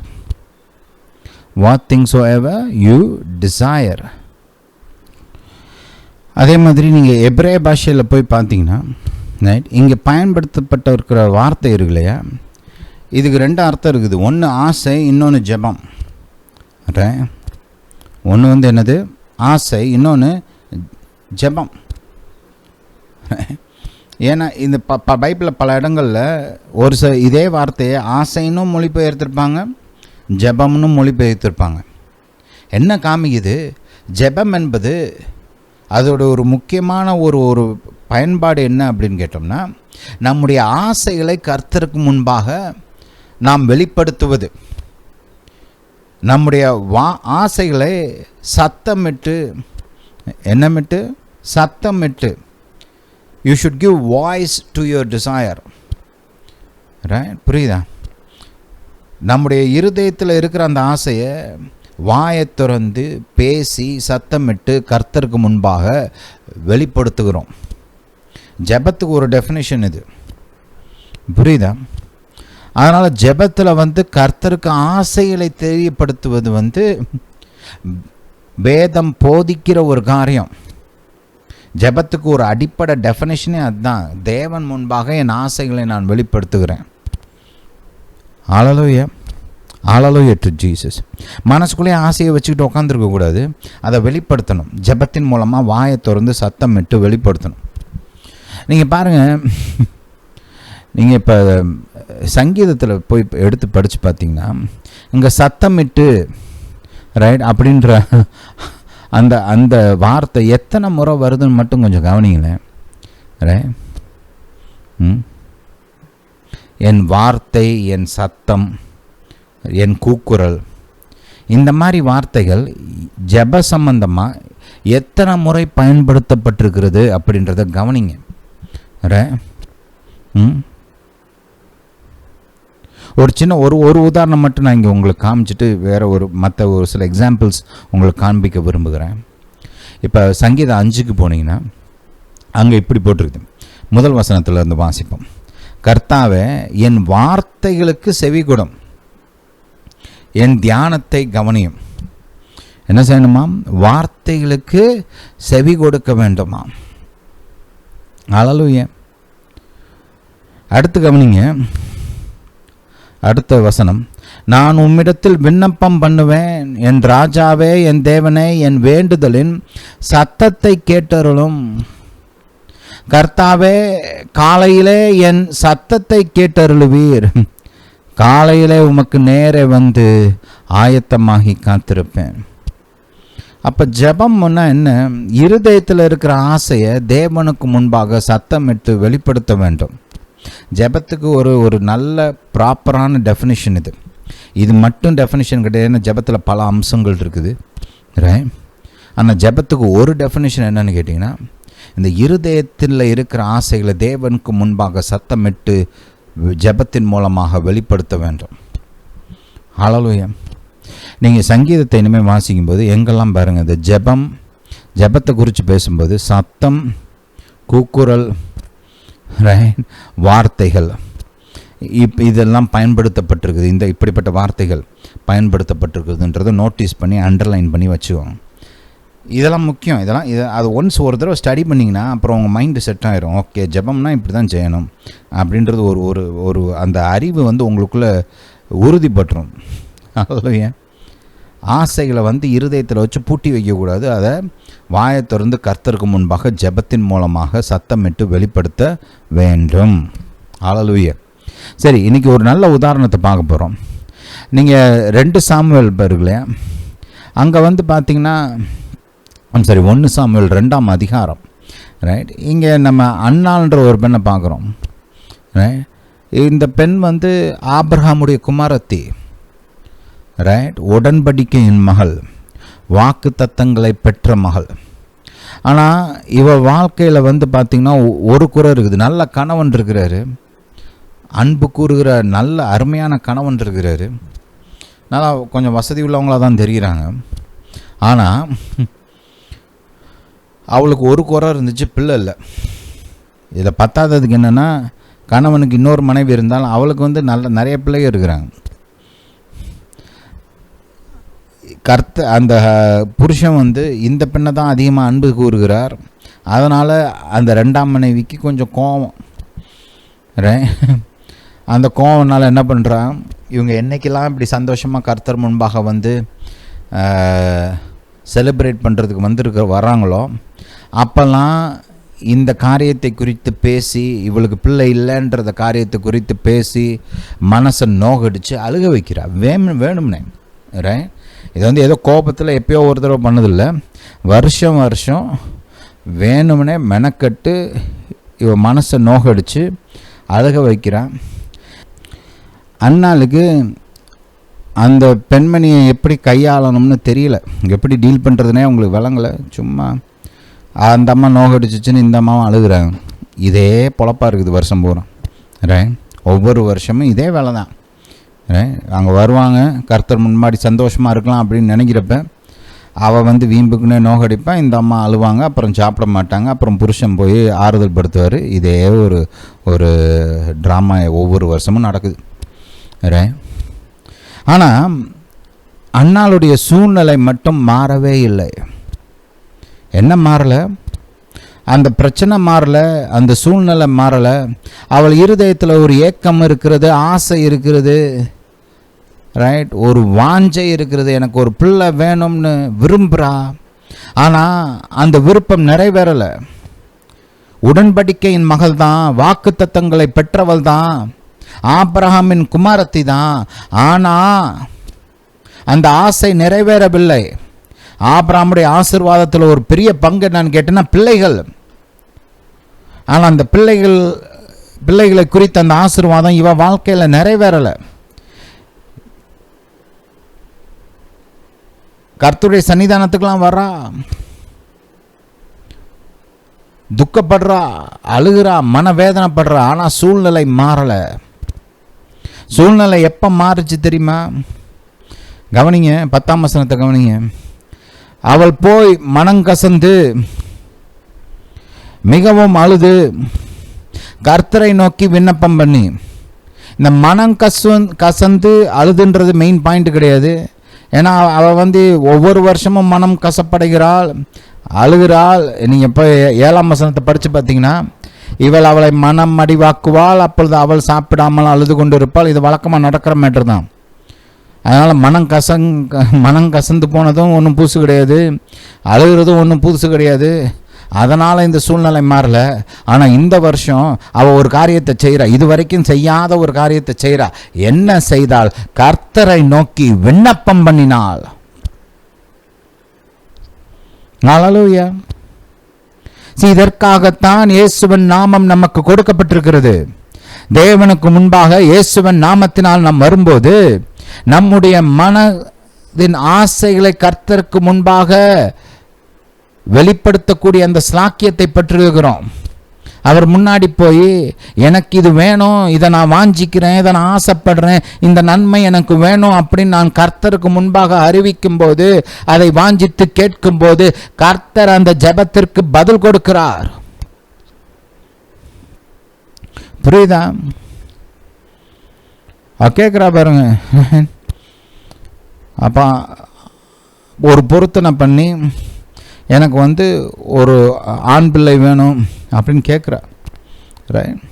அதே மாதிரி நீங்கள் எபிரேய பாஷையில் போய் பார்த்தீங்கன்னா, இங்கே பயன்படுத்தப்பட்ட இருக்கிற வார்த்தை இருக்கு இல்லையா, இதுக்கு 2 அர்த்தம் இருக்குது. ஒன்று ஆசை, இன்னொன்று ஜெபம். ஒன்று வந்து என்னது ஆசை, இன்னொன்று ஜெபம். ஏன்னா இந்த பைபிளில் பல இடங்களில் இதே வார்த்தையை ஆசைன்னு மொழிபெயர்த்திருப்பாங்க, ஜெபம்னு மொழிபெயர்த்திருப்பாங்க. என்ன காமிக்குது? ஜெபம் என்பது அதோட ஒரு முக்கியமான ஒரு பயன்பாடு என்ன அப்படின்னு கேட்டோம்னா, நம்முடைய ஆசைகளை கர்த்தருக்கு முன்பாக நாம் வெளிப்படுத்துவது. நம்முடைய ஆசைகளை சத்தமிட்டு you should give voice to your desire. புரியுதா? நம்முடைய இருதயத்தில் இருக்கிற அந்த ஆசையை வாயை திறந்து பேசி சத்தமிட்டு கர்த்தருக்கு முன்பாக வெளிப்படுத்துகிறோம். ஜெபத்துக்கு ஒரு டெஃபினிஷன் இது, புரியுதா? அதனால் ஜெபத்தில் கர்த்தருக்கு ஆசைகளை தெரியப்படுத்துவது வேதம் போதிக்கிற ஒரு காரியம். ஜெபத்துக்கு ஒரு அடிப்படை டெஃபினிஷனே அதுதான். தேவன் முன்பாக என் ஆசைகளை நான் வெளிப்படுத்துகிறேன். ஹல்லேலூயா, ஹல்லேலூயா டு ஜீசஸ். மனசுக்குள்ளேயே ஆசையை வச்சுக்கிட்டு உட்காந்துருக்கக்கூடாது, அதை வெளிப்படுத்தணும். ஜெபத்தின் மூலமாக வாயை திறந்து சத்தமிட்டு வெளிப்படுத்தணும். நீங்கள் பாருங்கள், நீங்கள் இப்போ சங்கீதத்தில் போய் எடுத்து படித்து பார்த்தீங்கன்னா, இங்கே சத்தமிட்டு அப்படின்ற அந்த வார்த்தை எத்தனை முறை வருதுன்னு மட்டும் கொஞ்சம் கவனிங்களேன். என் வார்த்தை, என் சத்தம், என் கூக்குரல், இந்த மாதிரி வார்த்தைகள் ஜெப சம்பந்தமாக எத்தனை முறை பயன்படுத்தப்பட்டிருக்கிறது அப்படின்றத கவனிங்க. ஒரு சின்ன ஒரு உதாரணம் மட்டும் நான் இங்கே உங்களுக்கு காமிச்சிட்டு வேறு மற்ற ஒரு சில எக்ஸாம்பிள்ஸ் உங்களுக்கு காண்பிக்க விரும்புகிறேன். இப்போ சங்கீதம் 5க்கு போனீங்கன்னா அங்கே இப்படி போட்டிருக்குது. முதல் வசனத்தில் இருந்து வாசிப்போம். கர்த்தாவே, என் வார்த்தைகளுக்கு செவி கொடும், என் தியானத்தை கவனியும். என்ன செய்யணுமாம்? வார்த்தைகளுக்கு செவி கொடுக்க வேண்டுமாம். ஹல்லேலூயா. அடுத்து கவனிங்க, அடுத்த வசனம். நான் உம்மிடத்தில் விண்ணப்பம் பண்ணுவேன், என் ராஜாவே, என் தேவனே, என் வேண்டுதலின் சத்தத்தை கேட்டருளும். கர்த்தாவே, காலையிலே என் சத்தத்தை கேட்டருளுவீர். காலையிலே உமக்கு நேரே வந்து ஆயத்தமாகி காத்திருப்பேன். அப்போ ஜெபம்னா என்ன? இருதயத்தில் இருக்கிற ஆசையை தேவனுக்கு முன்பாக சத்தமிட்டு வெளிப்படுத்த வேண்டும். ஜெபத்துக்கு ஒரு நல்ல ப்ராப்பரான டெஃபினிஷன் இது மட்டும் டெஃபினிஷன் கிடையாது. ஏன்னா ஜெபத்தில் பல அம்சங்கள் இருக்குது. ரைட். ஆனால் ஜெபத்துக்கு ஒரு டெஃபினிஷன் என்னன்னு கேட்டிங்கன்னா, இந்த இருதயத்தில் இருக்கிற ஆசைகளை தேவனுக்கு முன்பாக சத்தமிட்டு ஜெபத்தின் மூலமாக வெளிப்படுத்த வேண்டும். ஹல்லேலூயா. நீங்கள் சங்கீதத்தை இனிமேல் வாசிக்கும்போது எங்கெல்லாம் பாருங்கள், இந்த ஜெபத்தை குறித்து பேசும்போது சத்தம், கூக்குரல், வார்த்தைகள் இதெல்லாம் பயன்படுத்தப்பட்டிருக்குது. இப்படிப்பட்ட வார்த்தைகள் பயன்படுத்தப்பட்டிருக்குதுன்றதை நோட்டீஸ் பண்ணி அண்டர்லைன் பண்ணி வச்சுக்கோங்க. இதெல்லாம் முக்கியம். அது ஒன்ஸ் ஒரு தடவை ஸ்டடி பண்ணிங்கன்னா அப்புறம் உங்கள் மைண்டு செட் ஆகிரும். ஓகே, ஜெபம்னா இப்படி தான் செய்யணும் அப்படின்றது ஒரு அந்த அறிவு உங்களுக்குள்ளே உறுதிப்பட்டுரும். அல்லையா? ஆசைகளை இருதயத்தில் வச்சு பூட்டி வைக்கக்கூடாது. அதை வாயை திறந்து கர்த்தருக்கு முன்பாக ஜெபத்தின் மூலமாக சத்தமிட்டு வெளிப்படுத்த வேண்டும். அல்லேலூயா. சரி, இன்றைக்கி ஒரு நல்ல உதாரணத்தை பார்க்க போகிறோம். நீங்கள் 2 சாமுவேல் இல்லையா, அங்கே பார்த்தீங்கன்னா 1 சாமுவேல் 2ஆம் அதிகாரம். ரைட். இங்கே நம்ம அன்னாள்ன்ற ஒரு பெண்ணை பார்க்குறோம். ரைட். இந்த பெண் ஆபிரகாமுடைய குமாரத்தி. ரைட். உடன்படிக்கையின் மகள், வாக்கு தத்தங்களை பெற்ற மகள். ஆனால் இவள் வாழ்க்கையில் பார்த்திங்கன்னா ஒரு குறை இருக்குது. நல்ல கணவன் இருக்கிறாரு, அன்பு கூறுகிற நல்ல அருமையான கணவன் இருக்கிறாரு, நல்லா கொஞ்சம் வசதி உள்ளவங்களாக தான் தெரிகிறாங்க. ஆனால் அவளுக்கு ஒரு குறை இருந்துச்சு, பிள்ளை இல்லை. இதில் பத்தாததுக்கு என்னென்னா, கணவனுக்கு இன்னொரு மனைவி இருந்தாலும் அவளுக்கு நிறைய பிள்ளைங்க இருக்கிறாங்க. அந்த புருஷன் இந்த பெண்ணை தான் அதிகமாக அன்பு கூறுகிறார். அதனால் அந்த 2ஆம் மனைவிக்கு கொஞ்சம் கோபம். அந்த கோவனால் என்ன பண்ணுறான், இவங்க என்றைக்கெல்லாம் இப்படி சந்தோஷமாக கர்த்தர் முன்பாக செலிப்ரேட் பண்ணுறதுக்கு வராங்களோ அப்போல்லாம் இந்த காரியத்தை குறித்து பேசி, இவளுக்கு பிள்ளை இல்லைன்றத காரியத்தை குறித்து பேசி மனசை நோகடிச்சு அழுக வைக்கிறா. வேணும்னே. ரைட். இது ஏதோ கோபத்தில் எப்பயோ ஒரு தடவை பண்ணதில்லை, வருஷம் வேணும்னே மெனக்கட்டு இவ மனசை நோகடிச்சு அழுக வைக்கிறான். அண்ணாளுக்கு அந்த பெண்மணியை எப்படி கையாளணும்னு தெரியல, எப்படி டீல் பண்ணுறதுனே உங்களுக்கு விளங்கலை. சும்மா அந்த அம்மா நோகடிச்சிச்சுன்னு இந்த அம்மாவும் அழுகுறாங்க. இதே பொழப்பாக இருக்குது வருஷம் பூரா. ரைட். ஒவ்வொரு வருஷமும் இதே வேலை தான். ரைட். அங்கே வருவாங்க, கர்த்தர் முன்னாடி சந்தோஷமாக இருக்கலாம் அப்படின்னு நினைக்கிறப்ப அவள் வீம்புக்குன்னே நோகடிப்பான், இந்த அம்மா அழுவாங்க, அப்புறம் சாப்பிட மாட்டாங்க, அப்புறம் புருஷன் போய் ஆறுதல் படுத்துவார். இதே ஒரு ட்ராமா ஒவ்வொரு வருஷமும் நடக்குது. ரைட். ஆனால் அண்ணாளுடைய சூழ்நிலை மட்டும் மாறவே இல்லை. என்ன மாறலை? அந்த பிரச்சனை மாறலை, அந்த சூழ்நிலை மாறலை. அவள் இருதயத்தில் ஒரு ஏக்கம் இருக்கிறது, ஆசை இருக்கிறது. ரைட். ஒரு வாஞ்சை இருக்கிறது, எனக்கு ஒரு பிள்ளை வேணும்னு விரும்புகிறா. ஆனால் அந்த விருப்பம் நிறைவேறலை. உடன்படிக்கையின் மகள் தான், வாக்கு தத்தங்களை பெற்றவள் தான், ஆபிரகாமின் குமாரத்தி தான். ஆனால் அந்த ஆசை நிறைவேறவில்லை. ஆபிரகாமுடைய ஆசீர்வாதத்தில் ஒரு பெரிய பங்கு என்னன்னு கேட்டேன்னா பிள்ளைகள். ஆனால் அந்த பிள்ளைகளை குறித்த அந்த ஆசீர்வாதம் இவ வாழ்க்கையில் நிறைவேறலை. கர்த்தருடைய சன்னிதானத்துக்கெல்லாம் வர்றா, துக்கப்படுறா, அழுகிறா, மனவேதனைப்படுறா. ஆனால் சூழ்நிலை மாறலை. சூழ்நிலை எப்போ மாறுச்சு தெரியுமா? கவனிங்க, 10ஆம் வசனத்தை கவனிங்க. அவள் போய் மனங்கசந்து மிகவும் அழுது கர்த்தரை நோக்கி விண்ணப்பம் பண்ணி. இந்த கசந்து அழுதுன்றது மெயின் பாயிண்ட் கிடையாது. ஏன்னா அவள் ஒவ்வொரு வருஷமும் மனம் கசப்படைகிறாள், அழுகிறாள். நீங்கள் இப்போ 7ஆம் வசனத்தை படித்து பார்த்தீங்கன்னா, இவள் அவளை மனம் அடிவாக்குவாள், அப்பொழுது அவள் சாப்பிடாமல் அழுது கொண்டு இருப்பாள். இது வழக்கமாக நடக்கிற மேட்டர் தான். அதனால் மனம் கசந்து போனதும் ஒன்றும் புதுசு கிடையாது, அழுகிறதும் ஒன்றும் புதுசு கிடையாது. அதனால் இந்த சூழ்நிலை மாறல. ஆனால் இந்த வருஷம் அவள் ஒரு காரியத்தை செய்கிறா, இது வரைக்கும் செய்யாத ஒரு காரியத்தை செய்கிறா. என்ன செய்தால்? கர்த்தரை நோக்கி விண்ணப்பம் பண்ணினாள். ஹல்லேலூயா. இதற்காகத்தான் இயேசுவின் நாமம் நமக்கு கொடுக்கப்பட்டிருக்கிறது. தேவனுக்கு முன்பாக இயேசுவின் நாமத்தினால் நாம் வரும்போது நம்முடைய மனதின் ஆசைகளை கர்த்தருக்கு முன்பாக வெளிப்படுத்தக்கூடிய அந்த ஸ்லாக்கியத்தை பெற்றிருக்கிறோம். அவர் முன்னாடி போய் எனக்கு இது வேணும், இதை நான் வாஞ்சிக்கிறேன், இதை நான் ஆசைப்படுறேன், இந்த நன்மை எனக்கு வேணும் அப்படின்னு நான் கர்த்தருக்கு முன்பாக அறிவிக்கும் போது, அதை வாஞ்சித்து கேட்கும் போது கர்த்தர் அந்த ஜெபத்திற்கு பதில் கொடுக்கிறார். புரியுதா? கேட்குறா பாருங்க. அப்போ ஒரு பொருத்தனை பண்ணி எனக்கு ஒரு ஆண் பிள்ளை வேணும் அப்படின்னு கேட்குறா. ரைட்,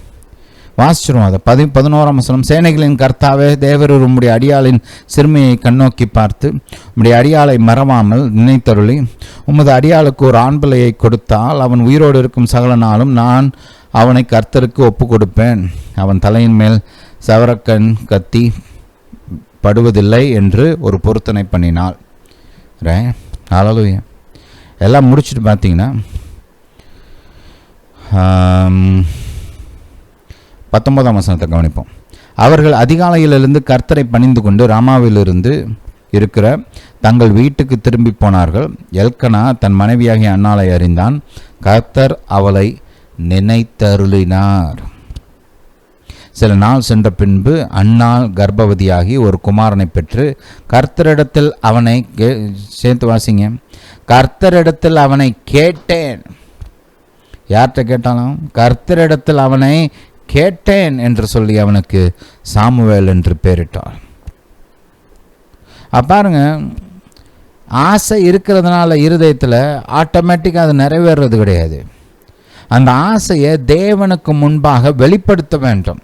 வாசிச்சிருவோம் அதை. 11ஆம் வசனம். சேனைகளின் கர்த்தாவே தேவர் உம்முடைய அடியாளின் சிறுமையை கண்ணோக்கி பார்த்து உம்முடைய அடியாளை மறவாமல் நினைத்தருளி உமது அடியாளுக்கு ஒரு ஆண் பிள்ளையை கொடுத்தால் அவன் உயிரோடு இருக்கும் சகல நாளும் நான் அவனை கர்த்தருக்கு ஒப்பு கொடுப்பேன். அவன் தலையின் மேல் சவரக்கண் கத்தி படுவதில்லை என்று ஒரு பொருத்தனை பண்ணினாள். ரைட், ஹல்லேலூயா. எல்லாம் முடிச்சுட்டு பார்த்தீங்கன்னா 19ஆம் வசனத்தை கவனிப்போம். அவர்கள் அதிகாலையிலிருந்து கர்த்தரை பணிந்து கொண்டு ராமாவிலிருந்து இருக்கிற தங்கள் வீட்டுக்கு திரும்பி போனார்கள். எல்கனா தன் மனைவியாகிய அன்னாளை அறிந்தான். கர்த்தர் அவளை நினைத்தருளினார். சில நாள் சென்ற பின்பு அன்னாள் கர்ப்பவதியாகி ஒரு குமாரனை பெற்று கர்த்தரிடத்தில் அவனை சேர்த்து வாசிங்க. கர்த்தரிடத்தில் அவனை கேட்டேன். யார்கிட்ட கேட்டாலும் கர்த்தரிடத்தில் அவனை கேட்டேன் என்று சொல்லி அவனுக்கு சாமுவேல் என்று பெயரிட்டார். பாருங்க, ஆசை இருக்கிறதுனால இருதயத்தில் ஆட்டோமேட்டிக்காக அது நிறைவேறது கிடையாது. அந்த ஆசையை தேவனுக்கு முன்பாக வெளிப்படுத்த வேண்டும்.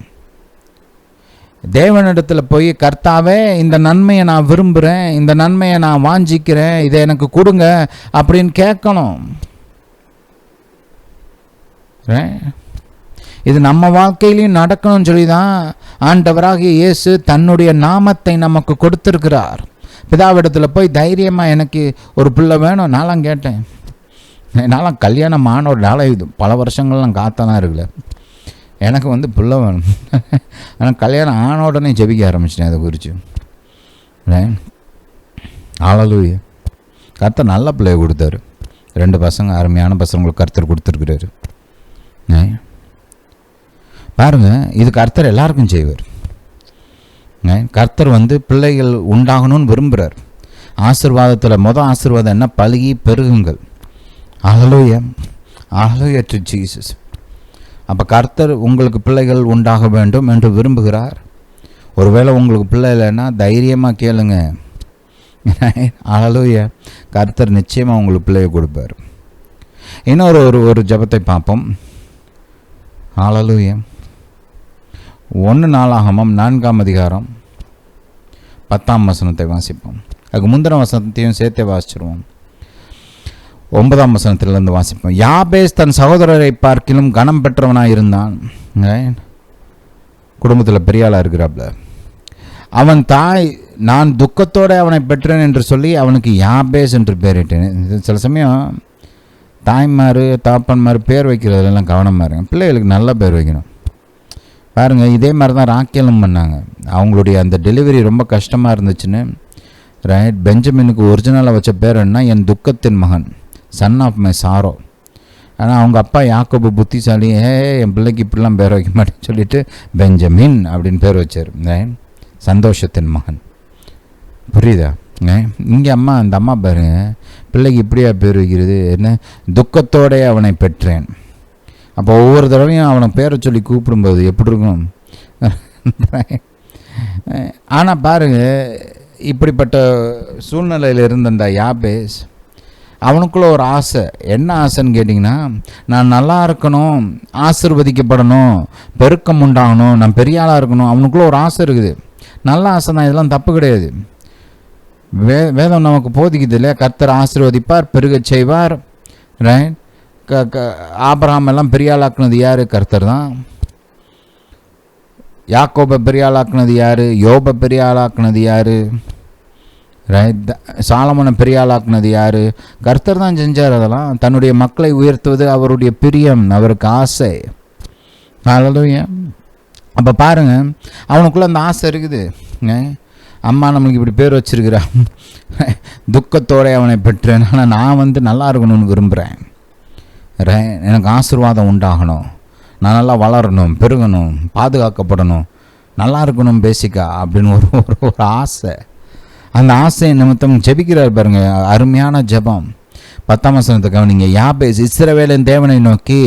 தேவனிடத்தில் போய் கர்த்தாவே இந்த நன்மையை நான் விரும்புகிறேன், இந்த நன்மையை நான் வாஞ்சிக்கிறேன், இதை எனக்கு கொடுங்க அப்படின்னு கேட்கணும். இது நம்ம வாழ்க்கையிலையும் நடக்கணும்னு சொல்லி தான் ஆண்டவராகிய இயேசு தன்னுடைய நாமத்தை நமக்கு கொடுத்திருக்கிறார். பிதாவிடத்தில் போய் தைரியமாக எனக்கு ஒரு பிள்ளை வேணும். நான்லாம் கேட்டேன். நான்லாம் கல்யாணம் ஆன ஒரு நாளை பல வருஷங்கள்லாம் காத்தான் இருக்குல்ல. எனக்கு பிள்ளை வேணும். ஆனால் கல்யாணம் ஆன உடனே ஜெபிக்க ஆரம்பிச்சிட்டேன் அதை குறித்து. ஹல்லேலூயா. கர்த்தர் நல்ல பிள்ளையை கொடுத்தாரு. 2 பசங்க, அருமையான பசங்களுக்கு கர்த்தர் கொடுத்துருக்கிறாரு. பாருங்க, இது கர்த்தர் எல்லாருக்கும் செய்வார். கர்த்தர் பிள்ளைகள் உண்டாகணும்னு விரும்புகிறார். ஆசீர்வாதத்தில் ஆசீர்வாதம் என்ன? பலுகி பெருகுங்கள். ஹல்லேலூயா, ஹல்லேலூயா டு ஜீசஸ். அப்போ கர்த்தர் உங்களுக்கு பிள்ளைகள் உண்டாக வேண்டும் என்று விரும்புகிறார். ஒருவேளை உங்களுக்கு பிள்ளை இல்லைன்னா தைரியமாக கேளுங்க. ஹல்லேலூயா. கர்த்தர் நிச்சயமாக உங்களுக்கு பிள்ளையை கொடுப்பார். இன்னொரு ஒரு ஜெபத்தை பார்ப்போம். ஹல்லேலூயா. 1 நாளாகமம் 4ஆம் அதிகாரம் 10ஆம் வசனத்தை வாசிப்போம். அதுக்கு முந்தின வசனத்தையும் சேர்த்தே வாசிச்சிருவோம். 9ஆம் வசனத்திலிருந்து வாசிப்போம். யாபேஸ் தன் சகோதரரை பார்க்கிலும் கனம் பெற்றவனாக இருந்தான். குடும்பத்தில் பெரியாளாக இருக்கிறாப்ல. அவன் தாய் நான் துக்கத்தோடு அவனை பெற்றேன் என்று சொல்லி அவனுக்கு யாபேஸ் என்று பெயரிட்டேன். சில சமயம் தாய்மார் தாப்பன்மார் பேர் வைக்கிறதுலாம் கவனமாக இருங்க. பிள்ளைகளுக்கு நல்ல பேர் வைக்கணும். பாருங்கள், இதே மாதிரி தான் ராக்கேலும் பண்ணாங்க. அவங்களுடைய அந்த டெலிவரி ரொம்ப கஷ்டமாக இருந்துச்சுன்னு ரைட், பெஞ்சமினுக்கு ஒரிஜினலாக வச்ச பேர் என்ன? என் துக்கத்தின் மகன், சன் ஆஃப் மை சாரோ. ஆனால் அவங்க அப்பா யாக்கோபு புத்திசாலி, என் பிள்ளைக்கு இப்படிலாம் பேர் வைக்க மாட்டேன்னு சொல்லிட்டு பெஞ்சமின் அப்படின்னு பேர் வச்சார். சந்தோஷத்தின் மகன். புரியுதா? இங்கே அந்த அம்மா பாருங்க, பிள்ளைக்கு இப்படியா பேர் வைக்கிறது? என்ன? துக்கத்தோடே அவனை பெற்றேன். அப்போ ஒவ்வொரு தடவையும் அவனை பேரை சொல்லி கூப்பிடும்போது எப்படி இருக்கும்? ஆனால் பாருங்க, இப்படிப்பட்ட சூழ்நிலையில் இருந்த அந்த யாபேஸ், அவனுக்குள்ள ஒரு ஆசை. என்ன ஆசைன்னு கேட்டிங்கன்னா, நான் நல்லா இருக்கணும், ஆசீர்வதிக்கப்படணும், பெருக்கம் உண்டாகணும், நான் பெரிய ஆளாக இருக்கணும். அவனுக்குள்ள ஒரு ஆசை இருக்குது. நல்ல ஆசை தான், இதெல்லாம் தப்பு கிடையாது. வேதம் நமக்கு போதிக்குது இல்லையா? கர்த்தர் ஆசீர்வதிப்பார், பெருகச் செய்வார். ரைட். ஆபிரகாம் எல்லாம் பெரிய ஆளாக்குனது யார்? கர்த்தர் தான். யாக்கோபை பெரிய ஆளாக்குனது யார்? யோபை பெரிய ஆளாக்குனது யார்? ரைட். சாலமோனை பெரிய ஆளாக்குனது யார்? கர்த்தர் தான் செஞ்சார். அதெல்லாம் தன்னுடைய மக்களை உயர்த்துவது அவருடைய பிரியம், அவருக்கு ஆசை. ஹல்லேலூயா. அப்போ பாருங்கள், அவனுக்குள்ளே அந்த ஆசை இருக்குது. அம்மா நம்மளுக்கு இப்படி பேர் வச்சிருக்கிறான், துக்கத்தோடு அவனை பெற்றேன், ஆனால் நான் நல்லா இருக்கணும்னு விரும்புகிறேன். எனக்கு ஆசீர்வாதம் உண்டாகணும், நான் நல்லா வளரணும், பெருகணும், பாதுகாக்கப்படணும், நல்லா இருக்கணும் பேசிக்கா அப்படின்னு ஒரு ஆசை. அந்த ஆசை நிமித்தம் ஜெபிக்கிறார் பாருங்க. அருமையான ஜெபம். 10ஆம் வசனத்தை கவனிங்க. யாபேஸ் இஸ்ரவேலின் தேவனை நோக்கி,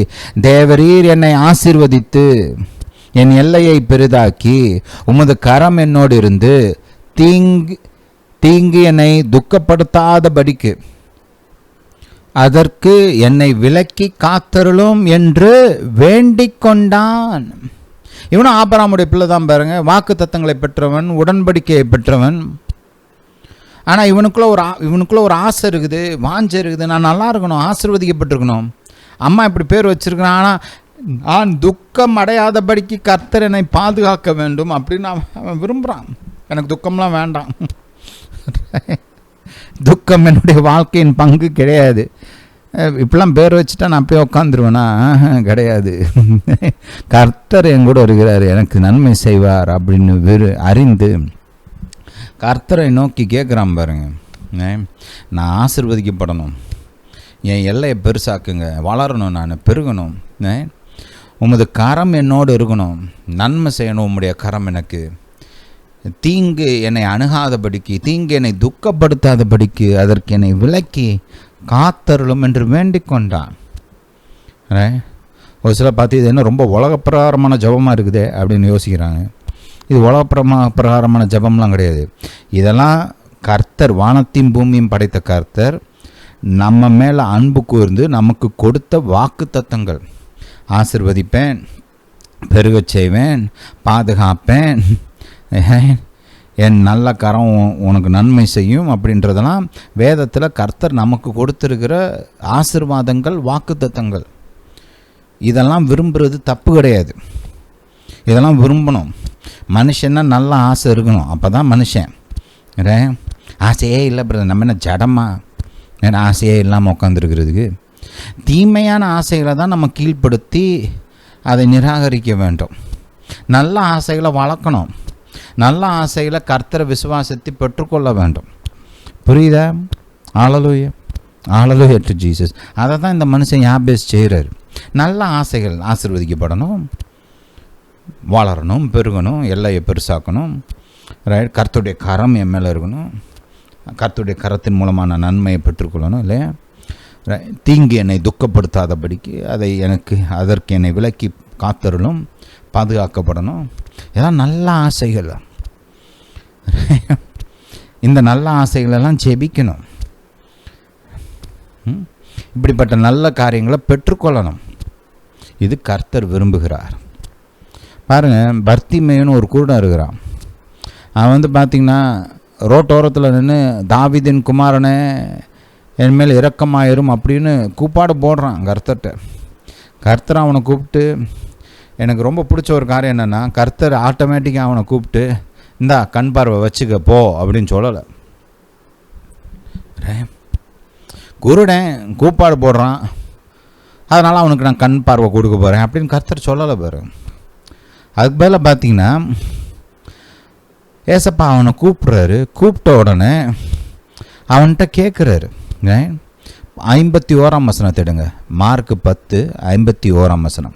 தேவரீர் என்னை ஆசீர்வதித்து என் எல்லையை பெரிதாக்கி உமது கரம் என்னோடு இருந்து தீங்கு என்னை துக்கப்படுத்தாதபடிக்கு அதற்கு என்னை விலக்கி காத்தருளும் என்று வேண்டிக் கொண்டான். இவனும் ஆபிரகாமுடைய பிள்ளை தான் பாருங்க. வாக்கு தத்தங்களை பெற்றவன், உடன்படிக்கையை பெற்றவன். ஆனால் இவனுக்குள்ள ஒரு ஆசை இருக்குது, வாஞ்சை இருக்குது. நான் நல்லா இருக்கணும், ஆசீர்வதிக்கப்பட்டிருக்கணும். அம்மா இப்படி பேர் வச்சிருக்கிறான், ஆனால் நான் துக்கம் அடையாதபடிக்கு கர்த்தர் என்னை பாதுகாக்க வேண்டும் அப்படின்னு அவன் விரும்புகிறான். எனக்கு துக்கம்லாம் வேண்டாம், துக்கம் என்னுடைய வாழ்க்கையின் பங்கு கிடையாது. இப்பெல்லாம் பேர் வச்சுட்டா நான் போய் உட்காந்துருவேனா? கிடையாது. கர்த்தர் என் கூட வருகிறார், எனக்கு நன்மை செய்வார் அப்படின்னு அறிந்து கர்த்தரை நோக்கி கேட்குறான் பாருங்க. நான் ஆசீர்வதிக்கப்படணும், என் எல்லையை பெருசாக்குங்க, வளரணும், நான் பெருகணும், உமது கரம் என்னோடு இருக்கணும், நன்மை செய்யணும், உம்முடைய கரம் எனக்கு, தீங்கு என்னை அணுகாதபடிக்கு, தீங்கு என்னை துக்கப்படுத்தாதபடிக்கு அதற்கு என்னை விலக்கி காத்தருளும் என்று வேண்டிக் கொண்டான். ஒரு சில பார்த்து இது என்ன ரொம்ப உலகப்பிரகாரமான ஜபமாக இருக்குதே அப்படின்னு யோசிக்கிறாங்க. இது உலகப்பிரகாரமான ஜபம்லாம் கிடையாது. இதெல்லாம் கர்த்தர், வானத்தையும் பூமியும் படைத்த கர்த்தர் நம்ம மேலே அன்பு கூர்ந்து நமக்கு கொடுத்த வாக்கு தத்தங்கள். ஆசீர்வதிப்பேன், பெருகச் செய்வேன், பாதுகாப்பேன், என் நல்ல கரம் உனக்கு நன்மை செய்யும் அப்படின்றதெல்லாம் வேதத்தில் கர்த்தர் நமக்கு கொடுத்துருக்கிற ஆசீர்வாதங்கள், வாக்கு தத்தங்கள். இதெல்லாம் விரும்புகிறது தப்பு கிடையாது, இதெல்லாம் விரும்பணும். மனுஷன்னா நல்ல ஆசை இருக்கணும், அப்போ தான் மனுஷன். ஆசையே இல்லை பிரதர், நம்ம என்ன ஜடமா ஆசையே இல்லாமல் உட்காந்துருக்கிறதுக்கு? தீமையான ஆசைகளை தான் நம்ம கீழ்ப்படுத்தி அதை நிராகரிக்க வேண்டும். நல்ல ஆசைகளை வளர்க்கணும், நல்ல ஆசைகளை கர்த்தரை விசுவாசத்தை பெற்றுக்கொள்ள வேண்டும். புரியுதா? ஹல்லேலூயா, ஹல்லேலூயா டு ஜீசஸ். அதை தான் இந்த மனுஷன் யாபேஸ் செய்கிறார். நல்ல ஆசைகள், ஆசீர்வதிக்கப்படணும், வளரணும், பெருகணும், எல்லையை பெருசாக்கணும். ரைட். கர்த்தருடைய கரம் என் மேலே இருக்கணும், கர்த்தருடைய கரத்தின் மூலமான நன்மையை பெற்றுக்கொள்ளணும் இல்லையா? தீங்கு என்னை துக்கப்படுத்தாதபடிக்கு அதற்கு என்னை விலக்கி காத்தருளும், பாதுகாக்கப்படணும். இதெல்லாம் நல்ல ஆசைகள். இந்த நல்ல ஆசைகளெல்லாம் ஜெபிக்கணும். இப்படிப்பட்ட நல்ல காரியங்களை பெற்றுக்கொள்ளணும். இது கர்த்தர் விரும்புகிறார். பாருங்கள், பர்த்திமேயுன்னு ஒரு குருடன் இருக்கிறான். அவன் பார்த்திங்கன்னா ரோட்டோரத்தில் நின்று, தாவீதின் குமாரனே என் மேல் இரக்கமாயிரும் அப்படின்னு கூப்பாடு போடுறான் கர்த்தர்கிட்ட. கர்த்தர் அவனை கூப்பிட்டு, எனக்கு ரொம்ப பிடிச்ச ஒரு காரியம் என்னென்னா, கர்த்தர் ஆட்டோமேட்டிக்காக அவனை கூப்பிட்டு, இந்தா கண் பார்வை வச்சுக்க போ அப்படின்னு சொல்லலை. குருடன் கூப்பாடு போடுறான், அதனால் அவனுக்கு நான் கண் பார்வை கொடுக்க போகிறேன் அப்படின்னு கர்த்தர் சொல்லலை பாரு. அதுக்கு பதிலாக பார்த்தீங்கன்னா ஏசப்பா அவனை கூப்பிட்றாரு. கூப்பிட்ட உடனே அவன்கிட்ட கேட்குறாரு. 51ஆம் வசனத்தை எடுங்க. மார்க் 10:51ஆம் வசனம்.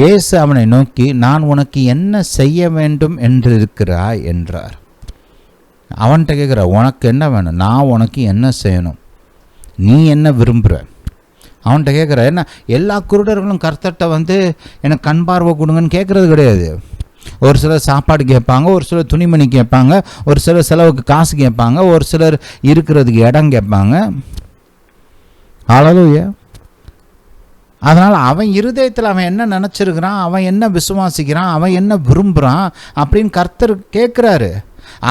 இயேசு அவனை நோக்கி, நான் உனக்கு என்ன செய்ய வேண்டும் என்று இருக்கிறாய் என்றார். அவன்கிட்ட கேட்குற, உனக்கு என்ன வேணும், நான் உனக்கு என்ன செய்யணும், நீ என்ன விரும்புகிற? அவன்கிட்ட கேட்குற. என்ன எல்லா குருடர்களும் கர்த்தர்கிட்ட எனக்கு கண் பார்வை கொடுங்கன்னு கேட்குறது கிடையாது. ஒரு சிலர் சாப்பாடு கேட்பாங்க, ஒரு சிலர் துணிமணி கேட்பாங்க, ஒரு சிலர் செலவுக்கு காசு கேட்பாங்க, ஒரு சிலர் இருக்கிறதுக்கு இடம் கேட்பாங்க. ஹல்லேலூயா. அதனால் அவன் இருதயத்தில் அவன் என்ன நினச்சிருக்கிறான், அவன் என்ன விசுவாசிக்கிறான், அவன் என்ன விரும்புகிறான் அப்படின்னு கர்த்தர் கேட்குறாரு.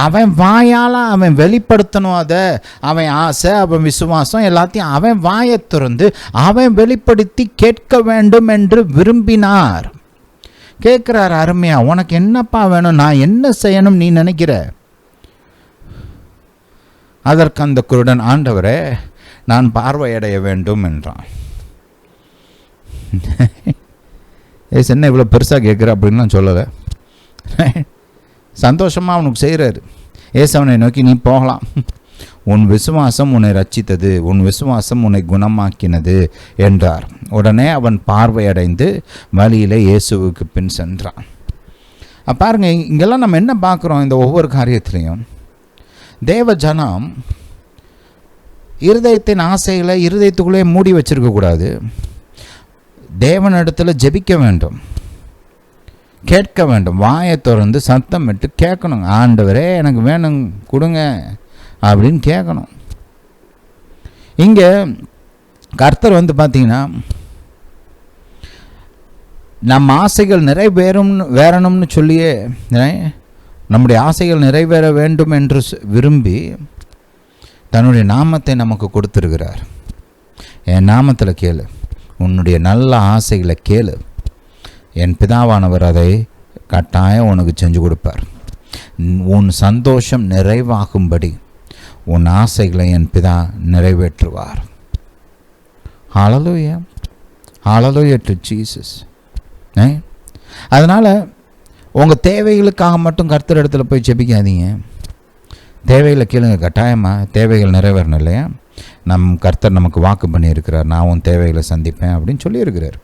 அவன் வாயால் அவன் வெளிப்படுத்தணும். அதை அவன் ஆசை, அவன் விசுவாசம் எல்லாத்தையும் அவன் வாயை திறந்து அவன் வெளிப்படுத்தி கேட்க வேண்டும் என்று விரும்பினார். கேட்குறாரு, அருமையா, உனக்கு என்னப்பா வேணும், நான் என்ன செய்யணும் நீ நினைக்கிற? அதற்கு அந்த குருடன், ஆண்டவரே நான் பார்வையடைய வேண்டும் என்றான். ஏசு என்ன இவ்வளோ பெருசாக கேட்குற அப்படின்னு நான் சொல்லலை. சந்தோஷமாக அவனுக்கு செய்கிறாரு. ஏசு அவனை நோக்கி, நீ போகலாம், உன் விசுவாசம் உன்னை ரட்சித்தது, உன் விசுவாசம் உன்னை குணமாக்கினது என்றார். உடனே அவன் பார்வையடைந்து வழியிலே இயேசுவுக்கு பின் சென்றான். பாருங்க, இங்கெல்லாம் நம்ம என்ன பார்க்குறோம்? இந்த ஒவ்வொரு காரியத்திலையும் தேவ ஜனம் இருதயத்தின் ஆசைகளை இருதயத்துக்குள்ளே மூடி வச்சிருக்கக்கூடாது. தேவனிடத்தில் ஜெபிக்க வேண்டும், கேட்க வேண்டும், வாயை திறந்து சத்தம் விட்டு கேட்கணும். ஆண்டவரே எனக்கு வேணும் கொடுங்க அப்படின்னு கேட்கணும். இங்கே கர்த்தர் பார்த்தீங்கன்னா, நம்ம ஆசைகள் வேறணும்னு சொல்லியே, நம்முடைய ஆசைகள் நிறைவேற வேண்டும் என்று விரும்பி தன்னுடைய நாமத்தை நமக்கு கொடுத்துருக்கிறார். என் நாமத்தில் கேளு, உன்னுடைய நல்ல ஆசைகளை கேளு, என் பிதாவானவர் அதை கட்டாயம் உனக்கு செஞ்சு கொடுப்பார். உன் சந்தோஷம் நிறைவாகும்படி உன் ஆசைகளை என் பிதா நிறைவேற்றுவார். ஹல்லேலூயா, ஹல்லேலூயா டு ஜீசஸ். அதனால் உங்கள் தேவைகளுக்காக மட்டும் கர்த்தர் இடத்துல போய் ஜெபிக்காதீங்க. தேவைகளை கேளுங்க. கட்டாயமாக தேவைகள் நிறைவேறணும் இல்லையா? கர்த்தர் நமக்கு வாக்கு பண்ணியிருக்கிறார், நான் உன் தேவைகளை சந்திப்பேன் அப்படின்னு சொல்லியிருக்கிறார்.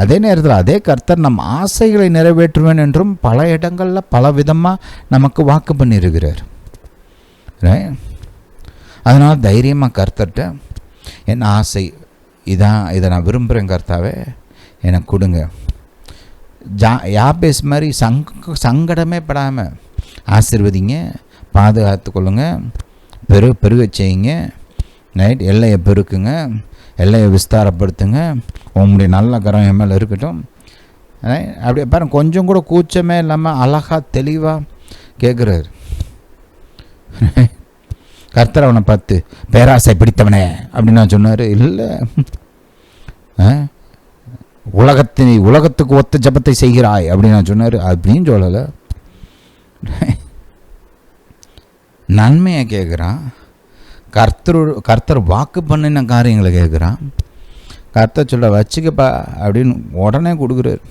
அதே நேரத்தில் அதே கர்த்தர் நம் ஆசைகளை நிறைவேற்றுவேன் என்றும் பல இடங்களில் பல விதமாக நமக்கு வாக்கு பண்ணியிருக்கிறார். அதனால் தைரியமாக கர்த்தர்கிட்ட, என் ஆசை இதான், இதை நான் விரும்புகிறேன் கர்த்தாவே, எனக்கு கொடுங்க. யாபேஸ் மாதிரி சங்கடமே படாமல் ஆசீர்வதிங்க, பாதுகாத்து கொள்ளுங்க, பெருக செய்யுங்க, எல்லையை பெருக்குங்க, எல்லையை விஸ்தாரப்படுத்துங்க, உங்களுடைய நல்ல கரம் என் மேலே இருக்கட்டும். அப்படியே பாருங்க, கொஞ்சம் கூட கூச்சமே இல்லாமல் அழகாக தெளிவாக கேட்குறாரு. கர்த்தர் அவனை பார்த்து, பேராசை பிடித்தவனே அப்படின்னு நான் சொன்னார். இல்லை, உலகத்துக்கு ஒத்த ஜபத்தை செய்கிறாய் அப்படின்னு நான் சொன்னார். அப்படின்னு சொல்லலை, நன்மையை கேட்குறான். கர்த்தர் வாக்கு பண்ணின காரியங்களை கேட்குறான். கர்த்தர் சொல்ல வச்சுக்கப்பா அப்படின்னு உடனே கொடுக்குறாரு.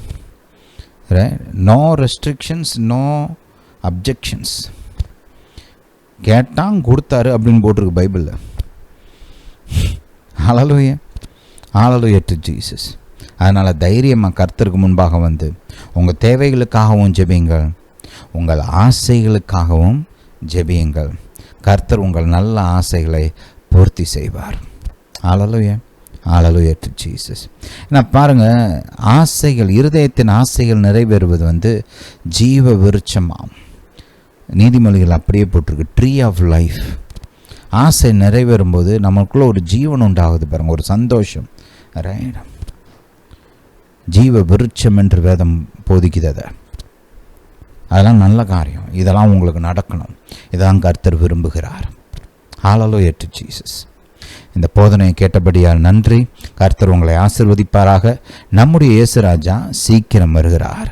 No restrictions, no objections. கேட்டான், கொடுத்தாரு அப்படின்னு போட்டிருக்கு பைபிளில். Hallelujah, hallelujah to Jesus. அதனால் தைரியமாக கர்த்தருக்கு முன்பாக உங்கள் தேவைகளுக்காகவும் ஜெபியுங்கள், உங்கள் ஆசைகளுக்காகவும் ஜெபியுங்கள். கர்த்தர் உங்கள் நல்ல ஆசைகளை பூர்த்தி செய்வார். ஹல்லேலூயா, ஹல்லேலூயா டு ஜீசஸ். ஏன்னா பாருங்கள், ஆசைகள், இருதயத்தின் ஆசைகள் நிறைவேறுவது ஜீவ விருட்சமாம். நீதிமொழிகள் அப்படியே போட்டிருக்கு, ட்ரீ ஆஃப் லைஃப். ஆசை நிறைவேறும்போது நமக்குள்ளே ஒரு ஜீவன் உண்டாகுது பாருங்கள், ஒரு சந்தோஷம். ரைட், ஜீவ விருட்சம் என்று வேதம் போதிக்குது. அதெல்லாம் நல்ல காரியம். இதெல்லாம் உங்களுக்கு நடக்கணும். இதான் கர்த்தர் விரும்புகிறார். ஹல்லேலூயா டு ஜீசஸ். இந்த போதனையை கேட்டபடியால் நன்றி. கர்த்தர் உங்களை ஆசீர்வதிப்பாராக. நம்முடைய இயேசு ராஜா சீக்கிரம் வருகிறார்.